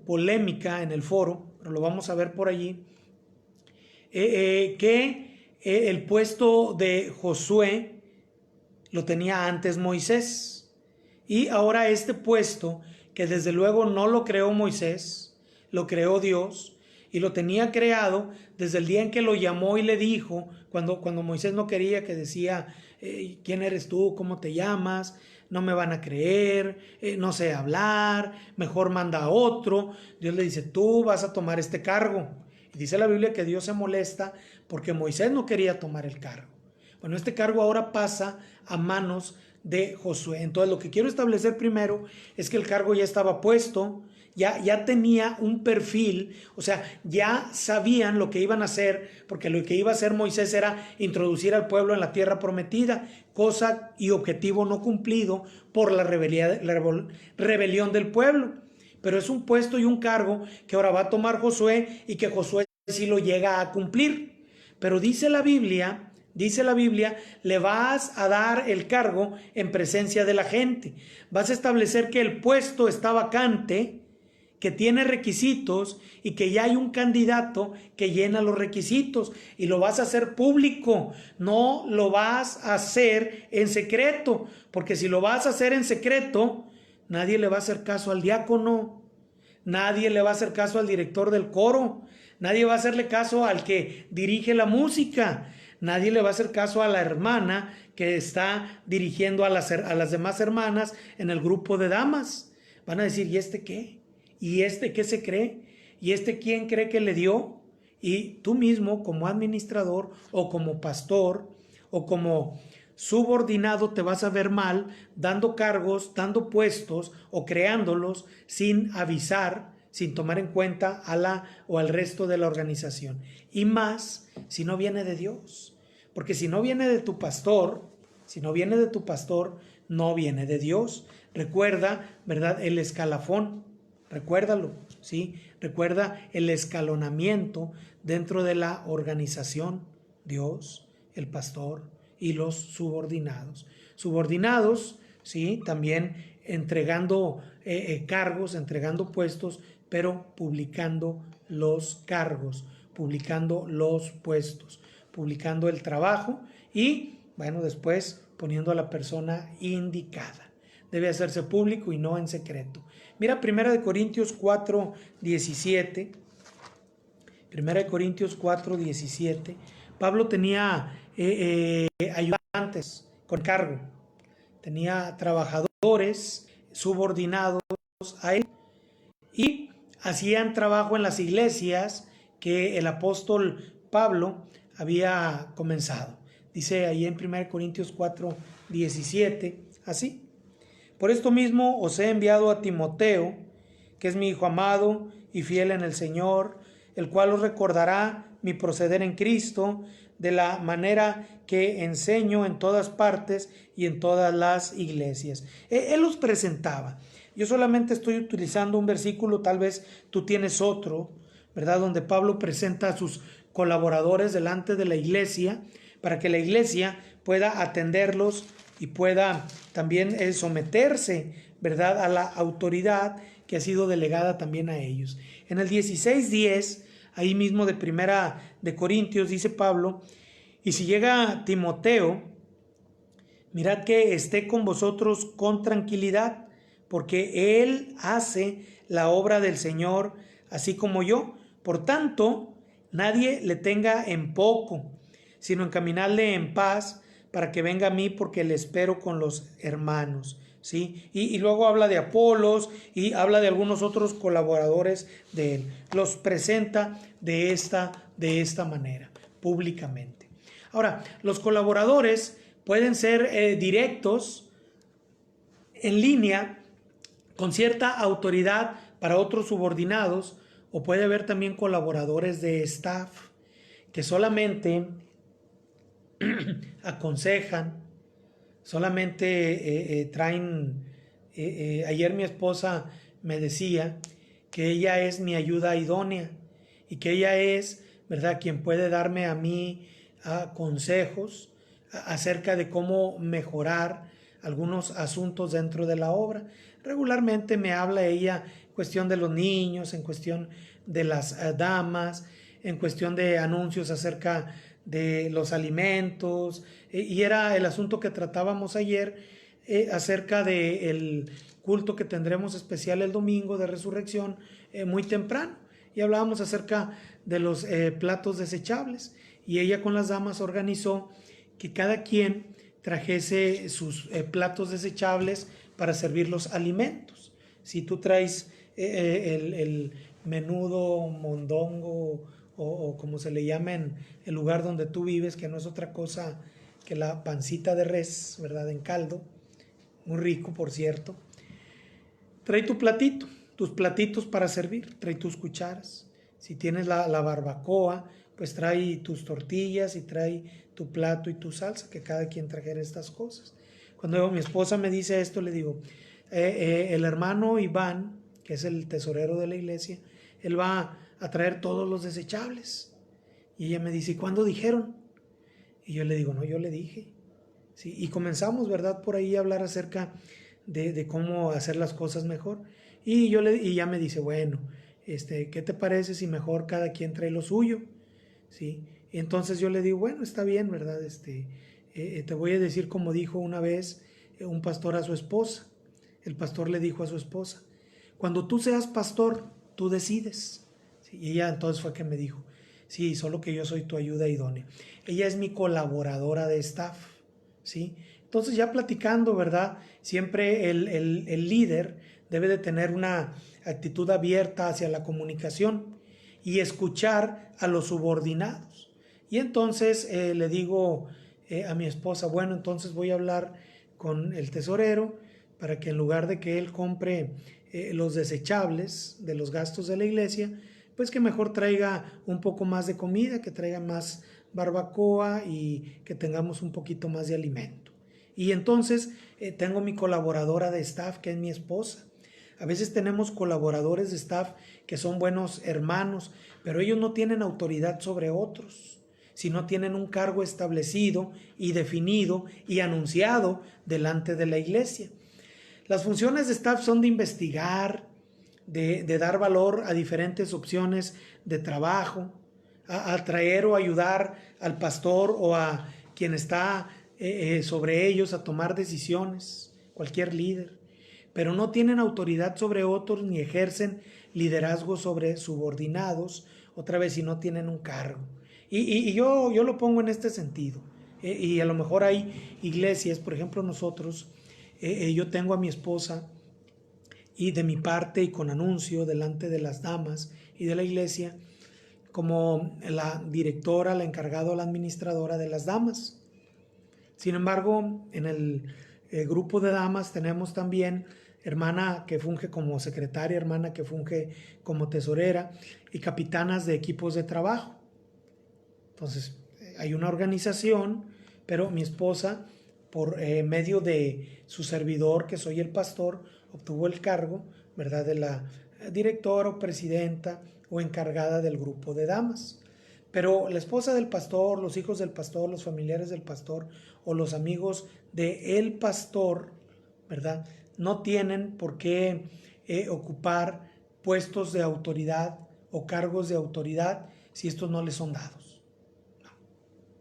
polémica en el foro, pero lo vamos a ver por allí, el puesto de Josué lo tenía antes Moisés, y ahora este puesto, que desde luego no lo creó Moisés, lo creó Dios, y lo tenía creado desde el día en que lo llamó y le dijo, cuando Moisés no quería, que decía, ¿quién eres tú? ¿Cómo te llamas? No me van a creer, no sé hablar, mejor manda a otro. Dios le dice, tú vas a tomar este cargo. Y dice la Biblia que Dios se molesta porque Moisés no quería tomar el cargo. Bueno, este cargo ahora pasa a manos de Josué. Entonces, lo que quiero establecer primero es que el cargo ya estaba puesto, ya tenía un perfil, o sea, ya sabían lo que iban a hacer, porque lo que iba a hacer Moisés era introducir al pueblo en la tierra prometida, cosa y objetivo no cumplido por la rebelión del pueblo. Pero es un puesto y un cargo que ahora va a tomar Josué, y que Josué sí lo llega a cumplir. Pero dice la Biblia, le vas a dar el cargo en presencia de la gente. Vas a establecer que el puesto está vacante, que tiene requisitos y que ya hay un candidato que llena los requisitos, y lo vas a hacer público, no lo vas a hacer en secreto, porque si lo vas a hacer en secreto, nadie le va a hacer caso al diácono, nadie le va a hacer caso al director del coro, nadie va a hacerle caso al que dirige la música, nadie le va a hacer caso a la hermana que está dirigiendo a las demás hermanas en el grupo de damas. Van a decir, ¿y este qué? ¿Y este qué se cree? ¿Y este quién cree que le dio? Y tú mismo, como administrador o como pastor o como subordinado, te vas a ver mal dando cargos, dando puestos o creándolos sin avisar, sin tomar en cuenta a la o al resto de la organización. Y más si no viene de Dios. Porque si no viene de tu pastor, no viene de Dios. Recuerda, ¿verdad?, el escalafón. Recuérdalo, ¿sí? Recuerda el escalonamiento dentro de la organización: Dios, el pastor y los subordinados. Subordinados, ¿sí?, también entregando cargos, entregando puestos, pero publicando los cargos, publicando los puestos, publicando el trabajo y, bueno, después poniendo a la persona indicada. Debe hacerse público y no en secreto. Mira 1 Corintios 4, 17. 1 Corintios 4, 17. Pablo tenía ayudantes con cargo. Tenía trabajadores subordinados a él. Y hacían trabajo en las iglesias que el apóstol Pablo había comenzado. Dice ahí en 1 Corintios 4, 17, así. Por esto mismo os he enviado a Timoteo, que es mi hijo amado y fiel en el Señor, el cual os recordará mi proceder en Cristo, de la manera que enseño en todas partes y en todas las iglesias. Él los presentaba. Yo solamente estoy utilizando un versículo, tal vez tú tienes otro, ¿verdad?, donde Pablo presenta a sus colaboradores delante de la iglesia, para que la iglesia pueda atenderlos y pueda también someterse, ¿verdad?, a la autoridad que ha sido delegada también a ellos. En el 16:10, ahí mismo de 1 Corintios, dice Pablo, y si llega Timoteo, mirad que esté con vosotros con tranquilidad, porque él hace la obra del Señor, así como yo. Por tanto, nadie le tenga en poco, sino encaminarle en paz, para que venga a mí, porque le espero con los hermanos. ¿sí? Y luego habla de Apolos y habla de algunos otros colaboradores de él. Los presenta de esta manera, públicamente. Ahora, los colaboradores pueden ser directos, en línea, con cierta autoridad para otros subordinados, o puede haber también colaboradores de staff que solamente aconsejan, solamente traen. Ayer mi esposa me decía que ella es mi ayuda idónea y que ella es, ¿verdad?, quien puede darme a mí consejos acerca de cómo mejorar algunos asuntos dentro de la obra. Regularmente me habla ella en cuestión de los niños, en cuestión de las damas, en cuestión de anuncios acerca de los alimentos, y era el asunto que tratábamos ayer acerca del culto que tendremos especial el domingo de resurrección muy temprano, y hablábamos acerca de los platos desechables, y ella con las damas organizó que cada quien trajese sus platos desechables para servir los alimentos. Si tú traes el menudo, mondongo o como se le llama en el lugar donde tú vives, que no es otra cosa que la pancita de res, ¿verdad?, en caldo, muy rico por cierto. Trae tu platito, tus platitos para servir, trae tus cucharas. Si tienes la barbacoa, pues trae tus tortillas y trae tu plato y tu salsa, que cada quien trajera estas cosas. Cuando mi esposa me dice esto, le digo, el hermano Iván, que es el tesorero de la iglesia, él va a traer todos los desechables. Y ella me dice, ¿y cuándo dijeron? Y yo le digo, no, yo le dije. ¿Sí? Y comenzamos, ¿verdad?, por ahí a hablar acerca de cómo hacer las cosas mejor. Y ya me dice, bueno, ¿qué te parece si mejor cada quien trae lo suyo? ¿Sí? Y entonces yo le digo, bueno, está bien, ¿verdad? Te voy a decir como dijo una vez un pastor a su esposa. El pastor le dijo a su esposa, cuando tú seas pastor, tú decides. ¿Sí? Y ella entonces fue que me dijo, sí, solo que yo soy tu ayuda idónea. Ella es mi colaboradora de staff, ¿sí? Entonces ya platicando, ¿verdad? Siempre el líder debe de tener una actitud abierta hacia la comunicación y escuchar a los subordinados. Y entonces le digo a mi esposa, bueno, entonces voy a hablar con el tesorero para que en lugar de que él compre los desechables de los gastos de la iglesia, pues que mejor traiga un poco más de comida, que traiga más barbacoa y que tengamos un poquito más de alimento. Y entonces tengo mi colaboradora de staff, que es mi esposa. A veces tenemos colaboradores de staff que son buenos hermanos, pero ellos no tienen autoridad sobre otros, sino tienen un cargo establecido y definido y anunciado delante de la iglesia. Las funciones de staff son de investigar, de dar valor a diferentes opciones de trabajo, a atraer o ayudar al pastor o a quien está sobre ellos a tomar decisiones, cualquier líder, pero no tienen autoridad sobre otros ni ejercen liderazgo sobre subordinados, otra vez si no tienen un cargo. Y yo lo pongo en este sentido. Y a lo mejor hay iglesias, por ejemplo nosotros, yo tengo a mi esposa y de mi parte y con anuncio delante de las damas y de la iglesia como la directora, la encargada o la administradora de las damas. Sin embargo, en el grupo de damas tenemos también hermana que funge como secretaria, hermana que funge como tesorera y capitanas de equipos de trabajo. Entonces, hay una organización, pero mi esposa, por medio de su servidor, que soy el pastor, obtuvo el cargo, ¿verdad?, de la directora o presidenta o encargada del grupo de damas. Pero la esposa del pastor, los hijos del pastor, los familiares del pastor o los amigos del pastor, ¿verdad?, no tienen por qué ocupar puestos de autoridad o cargos de autoridad si estos no les son dados.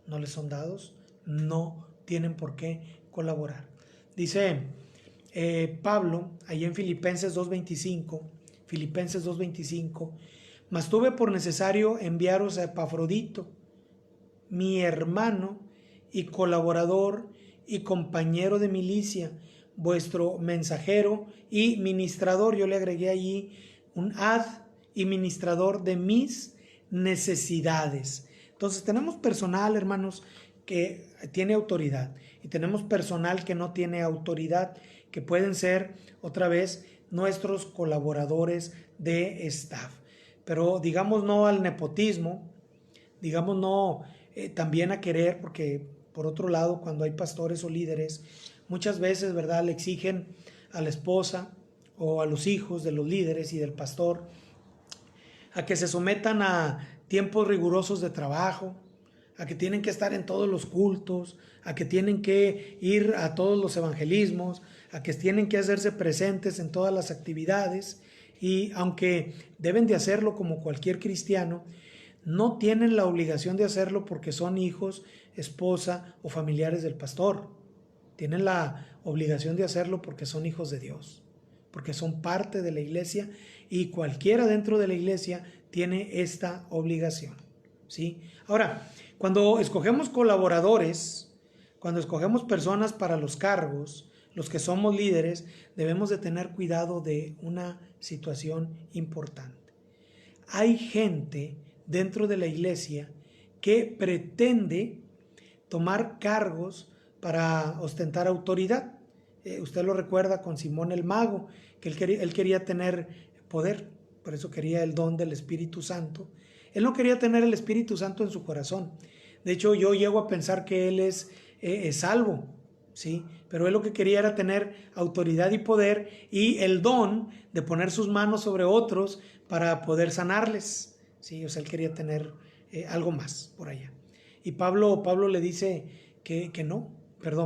No les son dados, no tienen por qué colaborar. Dice Pablo, ahí en Filipenses 2.25, mas tuve por necesario enviaros a Epafrodito, mi hermano y colaborador y compañero de milicia, vuestro mensajero y ministrador. Yo le agregué allí un ad y ministrador de mis necesidades. Entonces tenemos personal, hermanos, que tiene autoridad, y tenemos personal que no tiene autoridad, que pueden ser otra vez nuestros colaboradores de staff. Pero digamos no al nepotismo, digamos no también a querer, porque por otro lado, cuando hay pastores o líderes, muchas veces, ¿verdad?, le exigen a la esposa o a los hijos de los líderes y del pastor a que se sometan a tiempos rigurosos de trabajo, a que tienen que estar en todos los cultos, a que tienen que ir a todos los evangelismos, a que tienen que hacerse presentes en todas las actividades, y aunque deben de hacerlo como cualquier cristiano, no tienen la obligación de hacerlo porque son hijos, esposa o familiares del pastor. Tienen la obligación de hacerlo porque son hijos de Dios, porque son parte de la iglesia, y cualquiera dentro de la iglesia tiene esta obligación, ¿sí? Ahora, cuando escogemos colaboradores, cuando escogemos personas para los cargos, los que somos líderes, debemos de tener cuidado de una situación importante. Hay gente dentro de la iglesia que pretende tomar cargos para ostentar autoridad. Usted lo recuerda con Simón el Mago, que él quería tener poder, por eso quería el don del Espíritu Santo. Él no quería tener el Espíritu Santo en su corazón. De hecho, yo llego a pensar que él es salvo, ¿sí? Pero él lo que quería era tener autoridad y poder y el don de poner sus manos sobre otros para poder sanarles, ¿sí? O sea, él quería tener algo más por allá. Y Pablo le dice que no,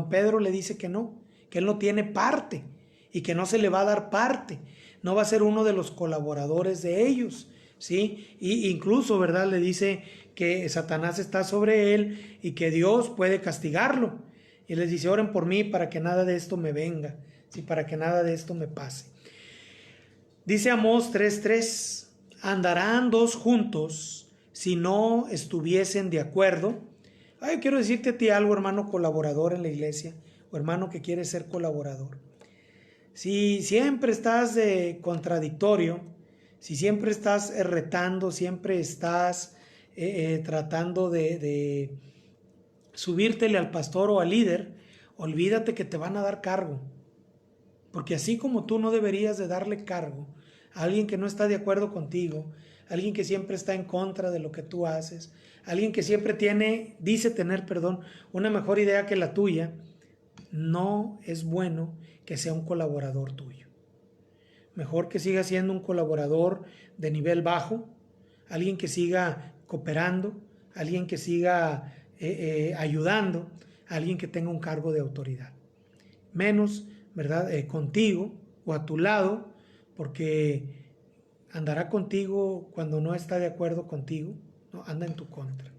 Pedro le dice que él no tiene parte y que no se le va a dar parte, no va a ser uno de los colaboradores de ellos, ¿sí? Y incluso, ¿verdad?, le dice que Satanás está sobre él y que Dios puede castigarlo. Y les dice, oren por mí para que nada de esto me venga, ¿sí?, para que nada de esto me pase. Dice Amós 3:3, andarán dos juntos si no estuviesen de acuerdo. Quiero decirte a ti algo, hermano colaborador en la iglesia, o hermano que quiere ser colaborador. Si siempre estás de contradictorio, si siempre estás retando, siempre estás tratando de subírtele al pastor o al líder, olvídate que te van a dar cargo. Porque así como tú no deberías de darle cargo a alguien que no está de acuerdo contigo, alguien que siempre está en contra de lo que tú haces, alguien que siempre dice tener, una mejor idea que la tuya, no es bueno que sea un colaborador tuyo. Mejor que siga siendo un colaborador de nivel bajo, alguien que siga cooperando, alguien que siga ayudando, alguien que tenga un cargo de autoridad. Menos, ¿verdad?, contigo o a tu lado, porque andará contigo cuando no está de acuerdo contigo, ¿no? Anda en tu contra.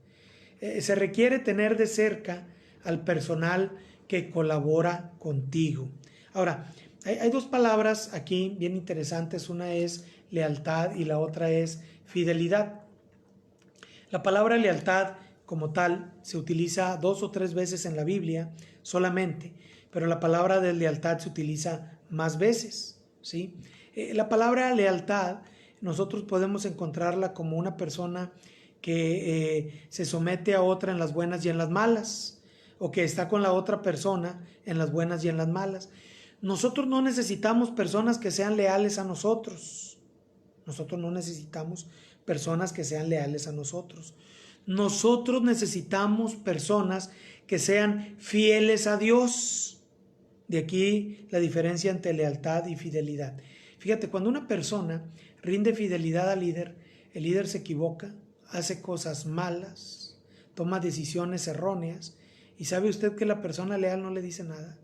Se requiere tener de cerca al personal que colabora contigo. Ahora, hay dos palabras aquí bien interesantes, una es lealtad y la otra es fidelidad. La palabra lealtad como tal se utiliza 2 o 3 veces en la Biblia solamente, pero la palabra de lealtad se utiliza más veces, ¿sí? La palabra lealtad nosotros podemos encontrarla como una persona que se somete a otra en las buenas y en las malas, o que está con la otra persona en las buenas y en las malas. Nosotros no necesitamos personas que sean leales a nosotros. Nosotros no necesitamos personas que sean leales a nosotros. Nosotros necesitamos personas que sean fieles a Dios. De aquí la diferencia entre lealtad y fidelidad. Fíjate, cuando una persona rinde fidelidad al líder, el líder se equivoca, hace cosas malas, toma decisiones erróneas, y sabe usted que la persona leal no le dice nada,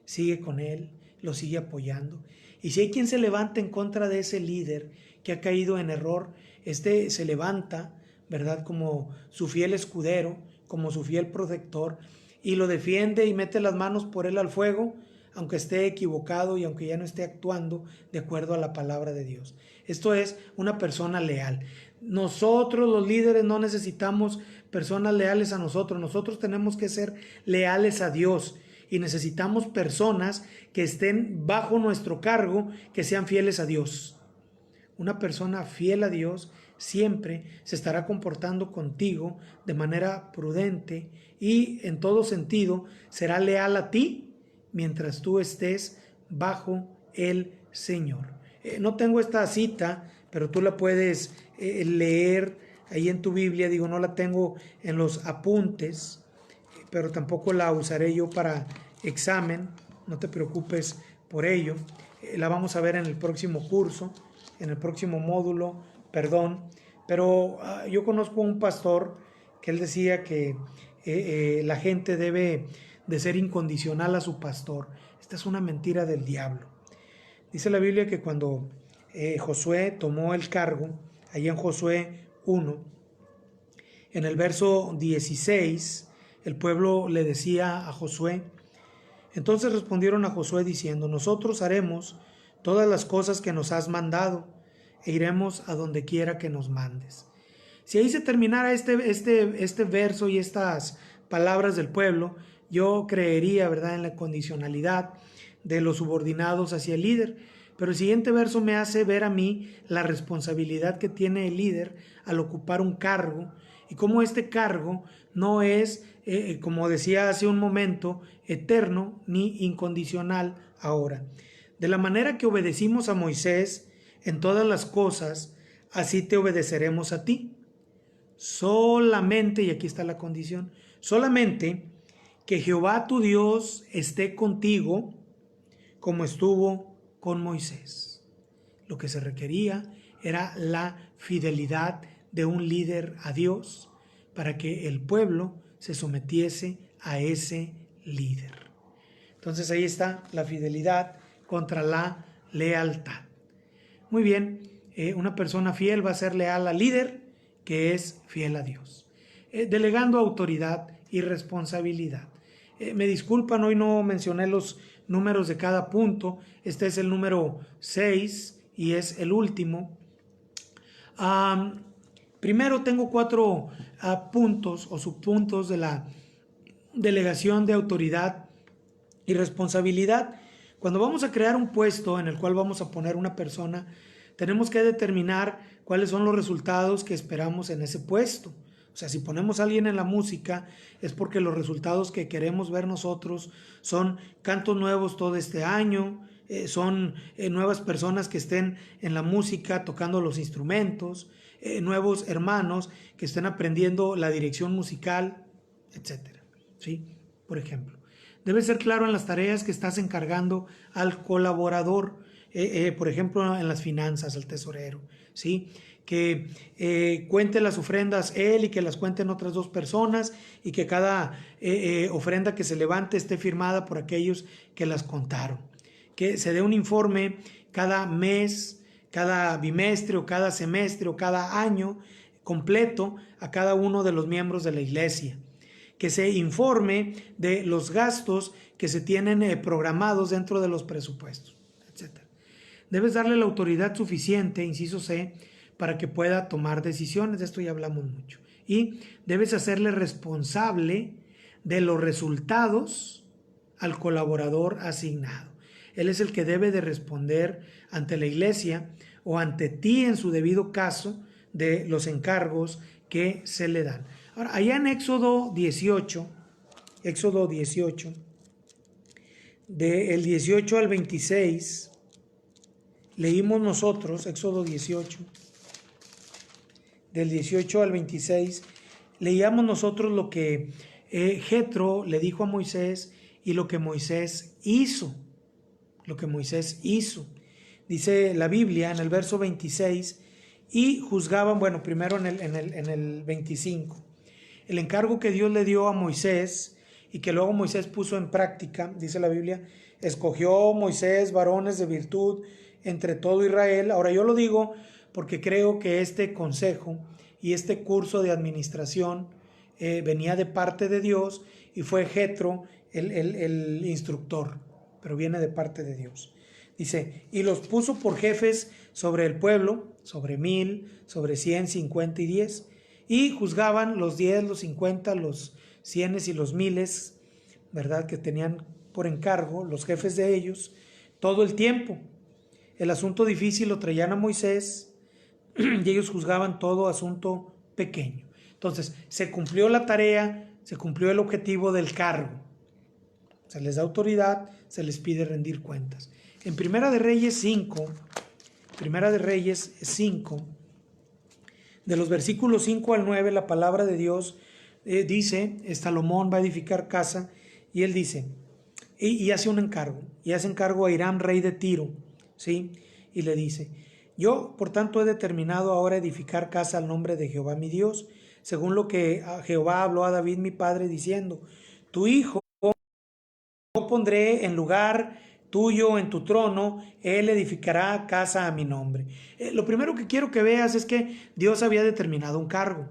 sigue con él, lo sigue apoyando. Y si hay quien se levanta en contra de ese líder que ha caído en error, se levanta, ¿verdad?, como su fiel escudero, como su fiel protector, y lo defiende y mete las manos por él al fuego, aunque esté equivocado y aunque ya no esté actuando de acuerdo a la palabra de Dios. Esto es una persona leal. Nosotros los líderes no necesitamos personas leales a nosotros. Nosotros tenemos que ser leales a Dios. y necesitamos personas que estén bajo nuestro cargo, que sean fieles a Dios. Una persona fiel a Dios siempre se estará comportando contigo de manera prudente y en todo sentido será leal a ti mientras tú estés bajo el Señor. No tengo esta cita, pero tú la puedes leer ahí en tu Biblia. Digo, no la tengo en los apuntes, pero tampoco la usaré yo para examen. No te preocupes por ello. La vamos a ver en el próximo curso, en el próximo módulo, perdón. Pero yo conozco a un pastor que él decía que la gente debe de ser incondicional a su pastor. Esta es una mentira del diablo. Dice la Biblia que cuando Josué tomó el cargo, allá en Josué 1, en el verso 16, el pueblo le decía a Josué, entonces respondieron a Josué diciendo, nosotros haremos todas las cosas que nos has mandado e iremos a donde quiera que nos mandes. Si ahí se terminara este verso y estas palabras del pueblo, yo creería, ¿verdad?, en la condicionalidad de los subordinados hacia el líder. Pero el siguiente verso me hace ver a mí la responsabilidad que tiene el líder al ocupar un cargo y cómo este cargo no es, como decía hace un momento, eterno ni incondicional ahora. De la manera que obedecimos a Moisés en todas las cosas, así te obedeceremos a ti. Solamente, y aquí está la condición, solamente que Jehová tu Dios esté contigo como estuvo con Moisés. Lo que se requería era la fidelidad de un líder a Dios para que el pueblo se sometiese a ese líder. Entonces ahí está la fidelidad contra la lealtad. Muy bien, una persona fiel va a ser leal al líder que es fiel a Dios. Delegando autoridad y responsabilidad. Me disculpan, hoy no mencioné los números de cada punto. Este es el número 6 y es el último. Primero tengo 4 puntos o subpuntos de la delegación de autoridad y responsabilidad. Cuando vamos a crear un puesto en el cual vamos a poner una persona, tenemos que determinar cuáles son los resultados que esperamos en ese puesto. O sea, si ponemos a alguien en la música es porque los resultados que queremos ver nosotros son cantos nuevos todo este año, son nuevas personas que estén en la música tocando los instrumentos, nuevos hermanos que estén aprendiendo la dirección musical, etcétera. ¿Sí? Por ejemplo, debe ser claro en las tareas que estás encargando al colaborador, por ejemplo, en las finanzas, al tesorero, ¿sí? Que cuente las ofrendas él y que las cuenten otras 2 personas y que cada ofrenda que se levante esté firmada por aquellos que las contaron. Que se dé un informe cada mes, cada bimestre o cada semestre o cada año completo a cada uno de los miembros de la iglesia. Que se informe de los gastos que se tienen programados dentro de los presupuestos, etc. Debes darle la autoridad suficiente, inciso C, para que pueda tomar decisiones. De esto ya hablamos mucho. Y debes hacerle responsable de los resultados al colaborador asignado. Él es el que debe de responder ante la iglesia o ante ti en su debido caso de los encargos que se le dan. Ahora, allá en Éxodo 18, del 18 al 26, leímos nosotros, Éxodo 18, del 18 al 26, leíamos nosotros lo que Jetro le dijo a Moisés y lo que Moisés hizo. Dice la Biblia en el verso 26, y juzgaban, bueno, primero en el 25, el encargo que Dios le dio a Moisés y que luego Moisés puso en práctica, dice la Biblia, escogió Moisés varones de virtud entre todo Israel. Ahora yo lo digo porque creo que este consejo y este curso de administración venía de parte de Dios y fue Jetro el instructor, pero viene de parte de Dios. Dice, y los puso por jefes sobre el pueblo, sobre 1000, sobre 100, 50 y 10, y juzgaban los 10, los 50, los 100 y los 1000, ¿verdad? Que tenían por encargo, los jefes de ellos, todo el tiempo. El asunto difícil lo traían a Moisés y ellos juzgaban todo asunto pequeño. Entonces, se cumplió la tarea, se cumplió el objetivo del cargo. Se les da autoridad, se les pide rendir cuentas. En Primera de Reyes 5, de los versículos 5 al 9, la palabra de Dios dice, Salomón va a edificar casa, y él dice, y hace un encargo, y hace encargo a Hiram, rey de Tiro, ¿sí? Y le dice, yo por tanto he determinado ahora edificar casa al nombre de Jehová mi Dios, según lo que Jehová habló a David mi padre, diciendo, tu hijo yo pondré en lugar tuyo en tu trono, él edificará casa a mi nombre. Lo primero que quiero que veas es que Dios había determinado un cargo,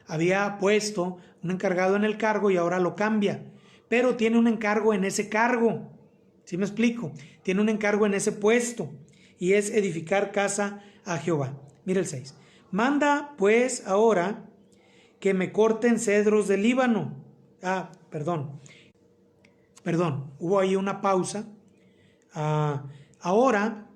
había puesto un encargado en el cargo y ahora lo cambia, pero tiene un encargo en ese cargo, ¿sí me explico? Tiene un encargo en ese puesto y es edificar casa a Jehová. Mira el 6. Manda pues ahora que me corten cedros del Líbano. Perdón, hubo ahí una pausa. Ahora,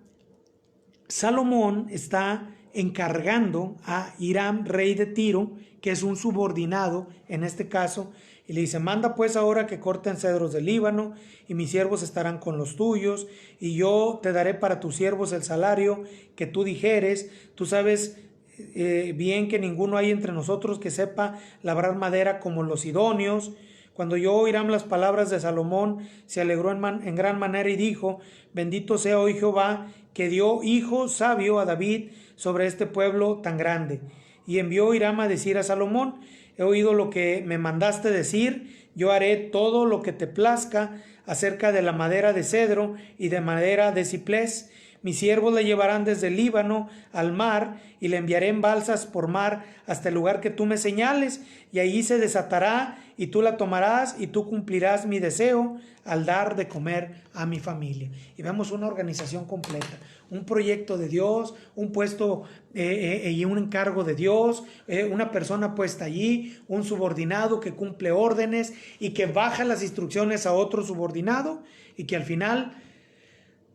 Salomón está encargando a Hiram, rey de Tiro, que es un subordinado en este caso, y le dice, manda pues ahora que corten cedros del Líbano, y mis siervos estarán con los tuyos, y yo te daré para tus siervos el salario que tú dijeres. Tú sabes bien que ninguno hay entre nosotros que sepa labrar madera como los sidonios. Cuando oyó Hiram las palabras de Salomón, se alegró en gran manera y dijo, bendito sea hoy Jehová, que dio hijo sabio a David sobre este pueblo tan grande. Y envió Hiram a decir a Salomón, he oído lo que me mandaste decir, yo haré todo lo que te plazca acerca de la madera de cedro y de madera de ciprés. Mis siervos le llevarán desde el Líbano al mar y le enviaré en balsas por mar hasta el lugar que tú me señales, y allí se desatará y tú la tomarás y tú cumplirás mi deseo al dar de comer a mi familia. Y vemos una organización completa, un proyecto de Dios, un puesto y un encargo de Dios, una persona puesta allí, un subordinado que cumple órdenes y que baja las instrucciones a otro subordinado y que al final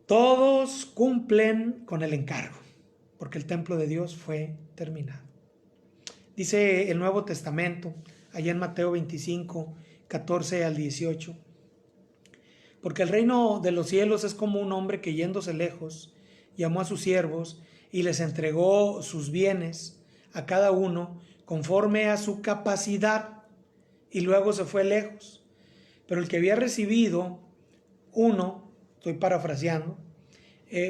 todos cumplen con el encargo, porque el templo de Dios fue terminado. Dice el Nuevo Testamento, allá en Mateo 25, 14 al 18, porque el reino de los cielos es como un hombre que yéndose lejos, llamó a sus siervos y les entregó sus bienes a cada uno conforme a su capacidad, y luego se fue lejos. Pero el que había recibido uno, estoy parafraseando,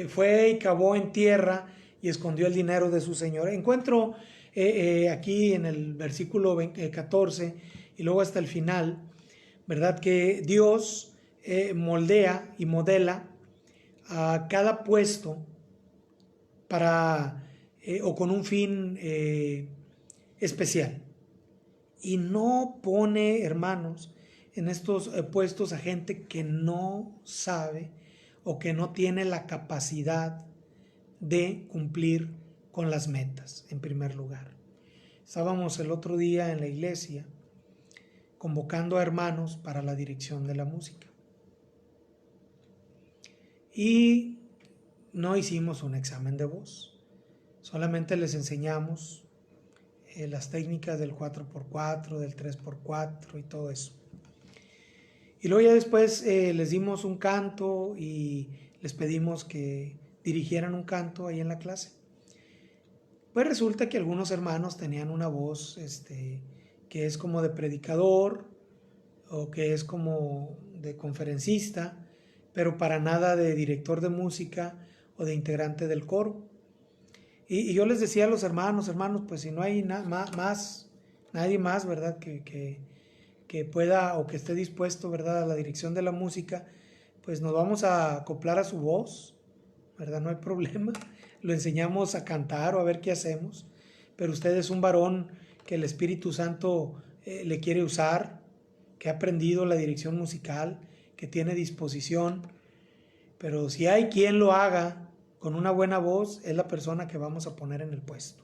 fue y cavó en tierra y escondió el dinero de su señor. Encuentro aquí en el versículo 14 y luego hasta el final, ¿verdad? Que Dios moldea y modela a cada puesto para o con un fin especial. Y no pone, hermanos, en estos puestos a gente que no sabe o que no tiene la capacidad de cumplir con las metas, en primer lugar. Estábamos el otro día en la iglesia convocando a hermanos para la dirección de la música. Y no hicimos un examen de voz, solamente les enseñamos las técnicas del 4x4, del 3x4 y todo eso. Y luego ya después les dimos un canto y les pedimos que dirigieran un canto ahí en la clase. Pues resulta que algunos hermanos tenían una voz que es como de predicador o que es como de conferencista, pero para nada de director de música o de integrante del coro. Y yo les decía a los hermanos, pues si no hay nadie más, ¿verdad? Que pueda o que esté dispuesto, ¿verdad? A la dirección de la música, pues nos vamos a acoplar a su voz, ¿verdad? No hay problema. Lo enseñamos a cantar o a ver qué hacemos. Pero usted es un varón que el Espíritu Santo le quiere usar, que ha aprendido la dirección musical, que tiene disposición. Pero si hay quien lo haga con una buena voz, es la persona que vamos a poner en el puesto.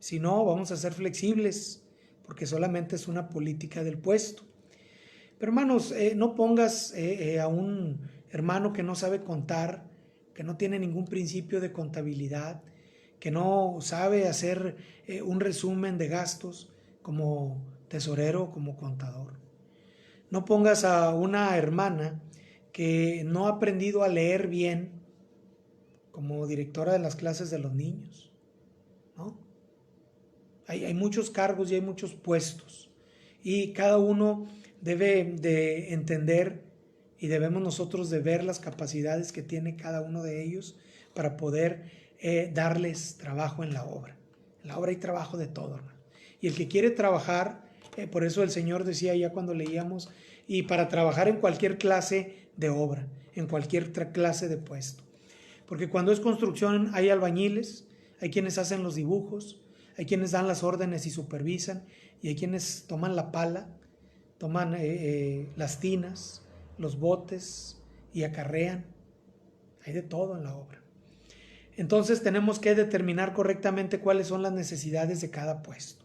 Si no, vamos a ser flexibles, porque solamente es una política del puesto. Pero hermanos, no pongas a un hermano que no sabe contar, que no tiene ningún principio de contabilidad, que no sabe hacer un resumen de gastos como tesorero, como contador. No pongas a una hermana que no ha aprendido a leer bien como directora de las clases de los niños, ¿no? Hay muchos cargos y hay muchos puestos y cada uno debe de entender y debemos nosotros de ver las capacidades que tiene cada uno de ellos para poder darles trabajo en la obra. En la obra hay trabajo de todo, hermano. Y el que quiere trabajar, por eso el Señor decía ya cuando leíamos, y para trabajar en cualquier clase de obra, en cualquier clase de puesto. Porque cuando es construcción hay albañiles, hay quienes hacen los dibujos, hay quienes dan las órdenes y supervisan, y hay quienes toman la pala, toman las tinas, los botes y acarrean. Hay de todo en la obra. Entonces tenemos que determinar correctamente cuáles son las necesidades de cada puesto.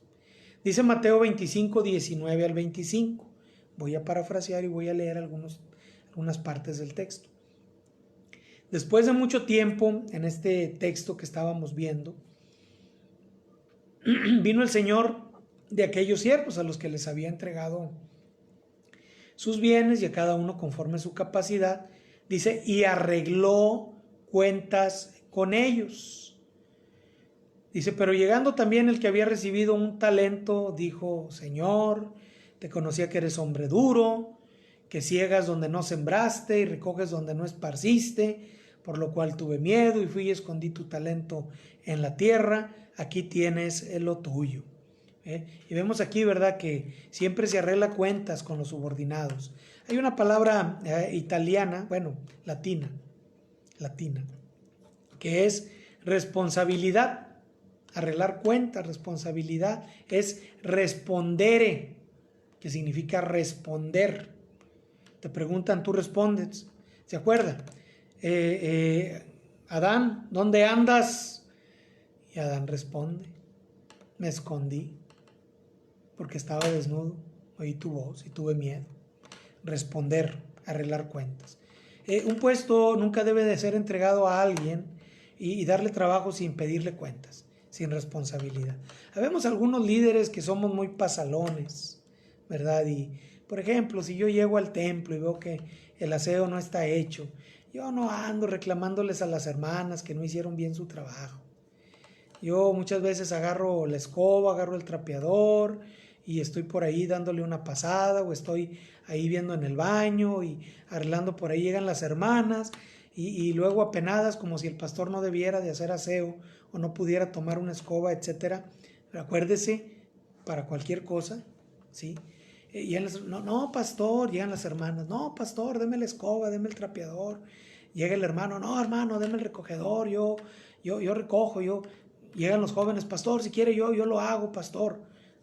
Dice Mateo 25, 19 al 25. Voy a parafrasear y voy a leer algunas partes del texto. Después de mucho tiempo, en este texto que estábamos viendo, vino el Señor de aquellos siervos a los que les había entregado sus bienes y a cada uno conforme su capacidad, dice, y arregló cuentas con ellos. Dice, pero llegando también el que había recibido un talento, dijo, Señor, te conocía que eres hombre duro, que ciegas donde no sembraste y recoges donde no esparciste, por lo cual tuve miedo y fui y escondí tu talento en la tierra, aquí tienes lo tuyo. Y vemos aquí, ¿verdad?, que siempre se arregla cuentas con los subordinados. Hay una palabra italiana, bueno, latina, que es responsabilidad. Arreglar cuentas, responsabilidad, es respondere, que significa responder. Te preguntan, tú respondes. ¿Se acuerda? Adán, ¿dónde andas? Y Adán responde, me escondí porque estaba desnudo, oí tu voz y tuve miedo. Responder, arreglar cuentas. Un puesto nunca debe de ser entregado a alguien y darle trabajo sin pedirle cuentas, sin responsabilidad. Habemos algunos líderes que somos muy pasalones, ¿verdad? Y, por ejemplo, si yo llego al templo y veo que el aseo no está hecho, yo no ando reclamándoles a las hermanas que no hicieron bien su trabajo. Yo muchas veces agarro la escoba, agarro el trapeador y estoy por ahí dándole una pasada o estoy ahí viendo en el baño y arreglando por ahí. Llegan las hermanas y luego apenadas como si el pastor no debiera de hacer aseo o no pudiera tomar una escoba, etcétera. Acuérdese, para cualquier cosa, ¿sí? No, pastor, llegan las hermanas, no, pastor, deme la escoba, deme el trapeador. Llega el hermano, no, hermano, deme el recogedor, yo recojo, Llegan los jóvenes, pastor, si quiere yo lo hago, pastor,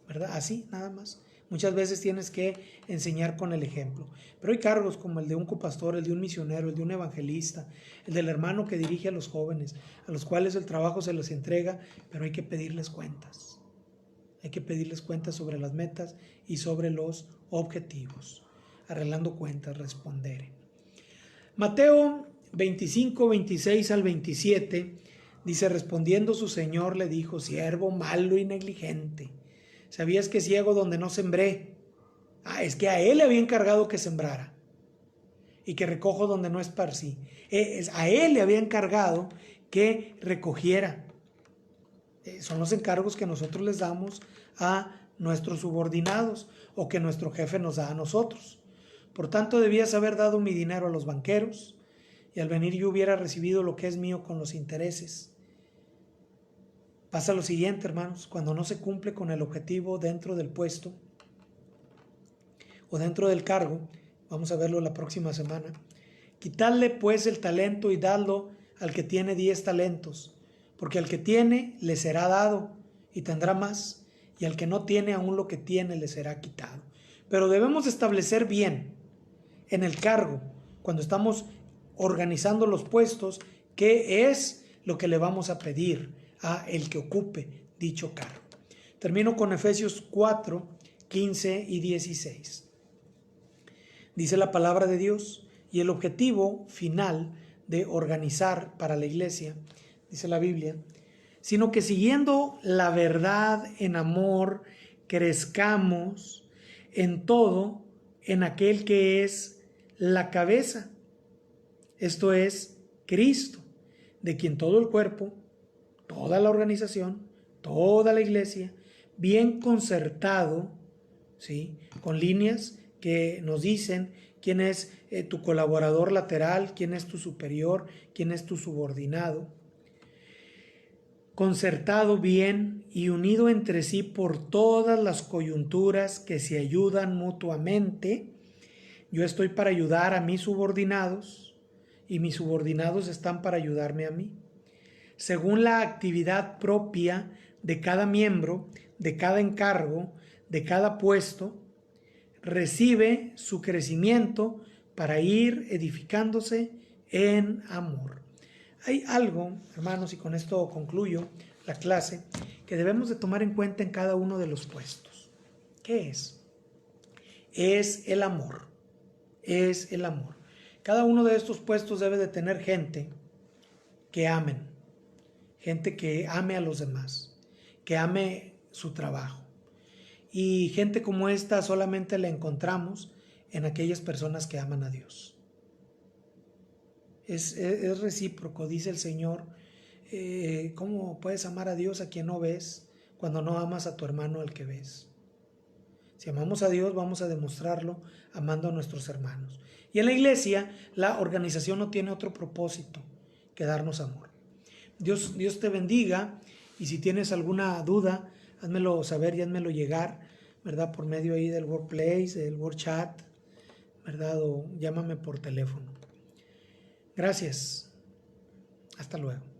¿verdad? Así, nada más. Muchas veces tienes que enseñar con el ejemplo. Pero hay cargos como el de un copastor, el de un misionero, el de un evangelista, el del hermano que dirige a los jóvenes, a los cuales el trabajo se les entrega, pero hay que pedirles cuentas. Hay que pedirles cuentas sobre las metas y sobre los objetivos. Arreglando cuentas, responder. Mateo 25, 26 al 27 dice, respondiendo su señor le dijo, siervo malo y negligente, ¿sabías que ciego donde no sembré? Es que a él le había encargado que sembrara y que recojo donde no esparcí. A él le había encargado que recogiera. Son los encargos que nosotros les damos a nuestros subordinados o que nuestro jefe nos da a nosotros. Por tanto, debías haber dado mi dinero a los banqueros y al venir yo hubiera recibido lo que es mío con los intereses. Pasa lo siguiente, hermanos, cuando no se cumple con el objetivo dentro del puesto o dentro del cargo, vamos a verlo la próxima semana, quitadle pues el talento y dadlo al que tiene 10 talentos, porque al que tiene le será dado y tendrá más, y al que no tiene aún lo que tiene le será quitado. Pero debemos establecer bien en el cargo, cuando estamos organizando los puestos, qué es lo que le vamos a pedir a el que ocupe dicho cargo. Termino con Efesios 4, 15 y 16. dice la palabra de Dios, y el objetivo final de organizar para la iglesia, dice la Biblia, sino que siguiendo la verdad en amor, crezcamos en todo en aquel que es la cabeza, esto es Cristo, de quien todo el cuerpo, toda la organización, toda la iglesia, bien concertado, ¿sí?, con líneas que nos dicen quién es tu colaborador lateral, quién es tu superior, quién es tu subordinado, concertado bien y unido entre sí por todas las coyunturas que se ayudan mutuamente. Yo estoy para ayudar a mis subordinados y mis subordinados están para ayudarme a mí, según la actividad propia de cada miembro, de cada encargo, de cada puesto, recibe su crecimiento para ir edificándose en amor. Hay algo, hermanos, y con esto concluyo la clase, que debemos de tomar en cuenta en cada uno de los puestos. ¿Qué es? Es el amor. Es el amor. Cada uno de estos puestos debe de tener gente que amen, gente que ame a los demás, que ame su trabajo. Y gente como esta solamente la encontramos en aquellas personas que aman a Dios. Es recíproco, dice el Señor. ¿Cómo puedes amar a Dios a quien no ves cuando no amas a tu hermano al que ves? Si amamos a Dios, vamos a demostrarlo amando a nuestros hermanos. Y en la iglesia, la organización no tiene otro propósito que darnos amor. Dios te bendiga, y si tienes alguna duda, házmelo saber y házmelo llegar, ¿verdad? Por medio ahí del Workplace, del WordChat, ¿verdad? O llámame por teléfono. Gracias. Hasta luego.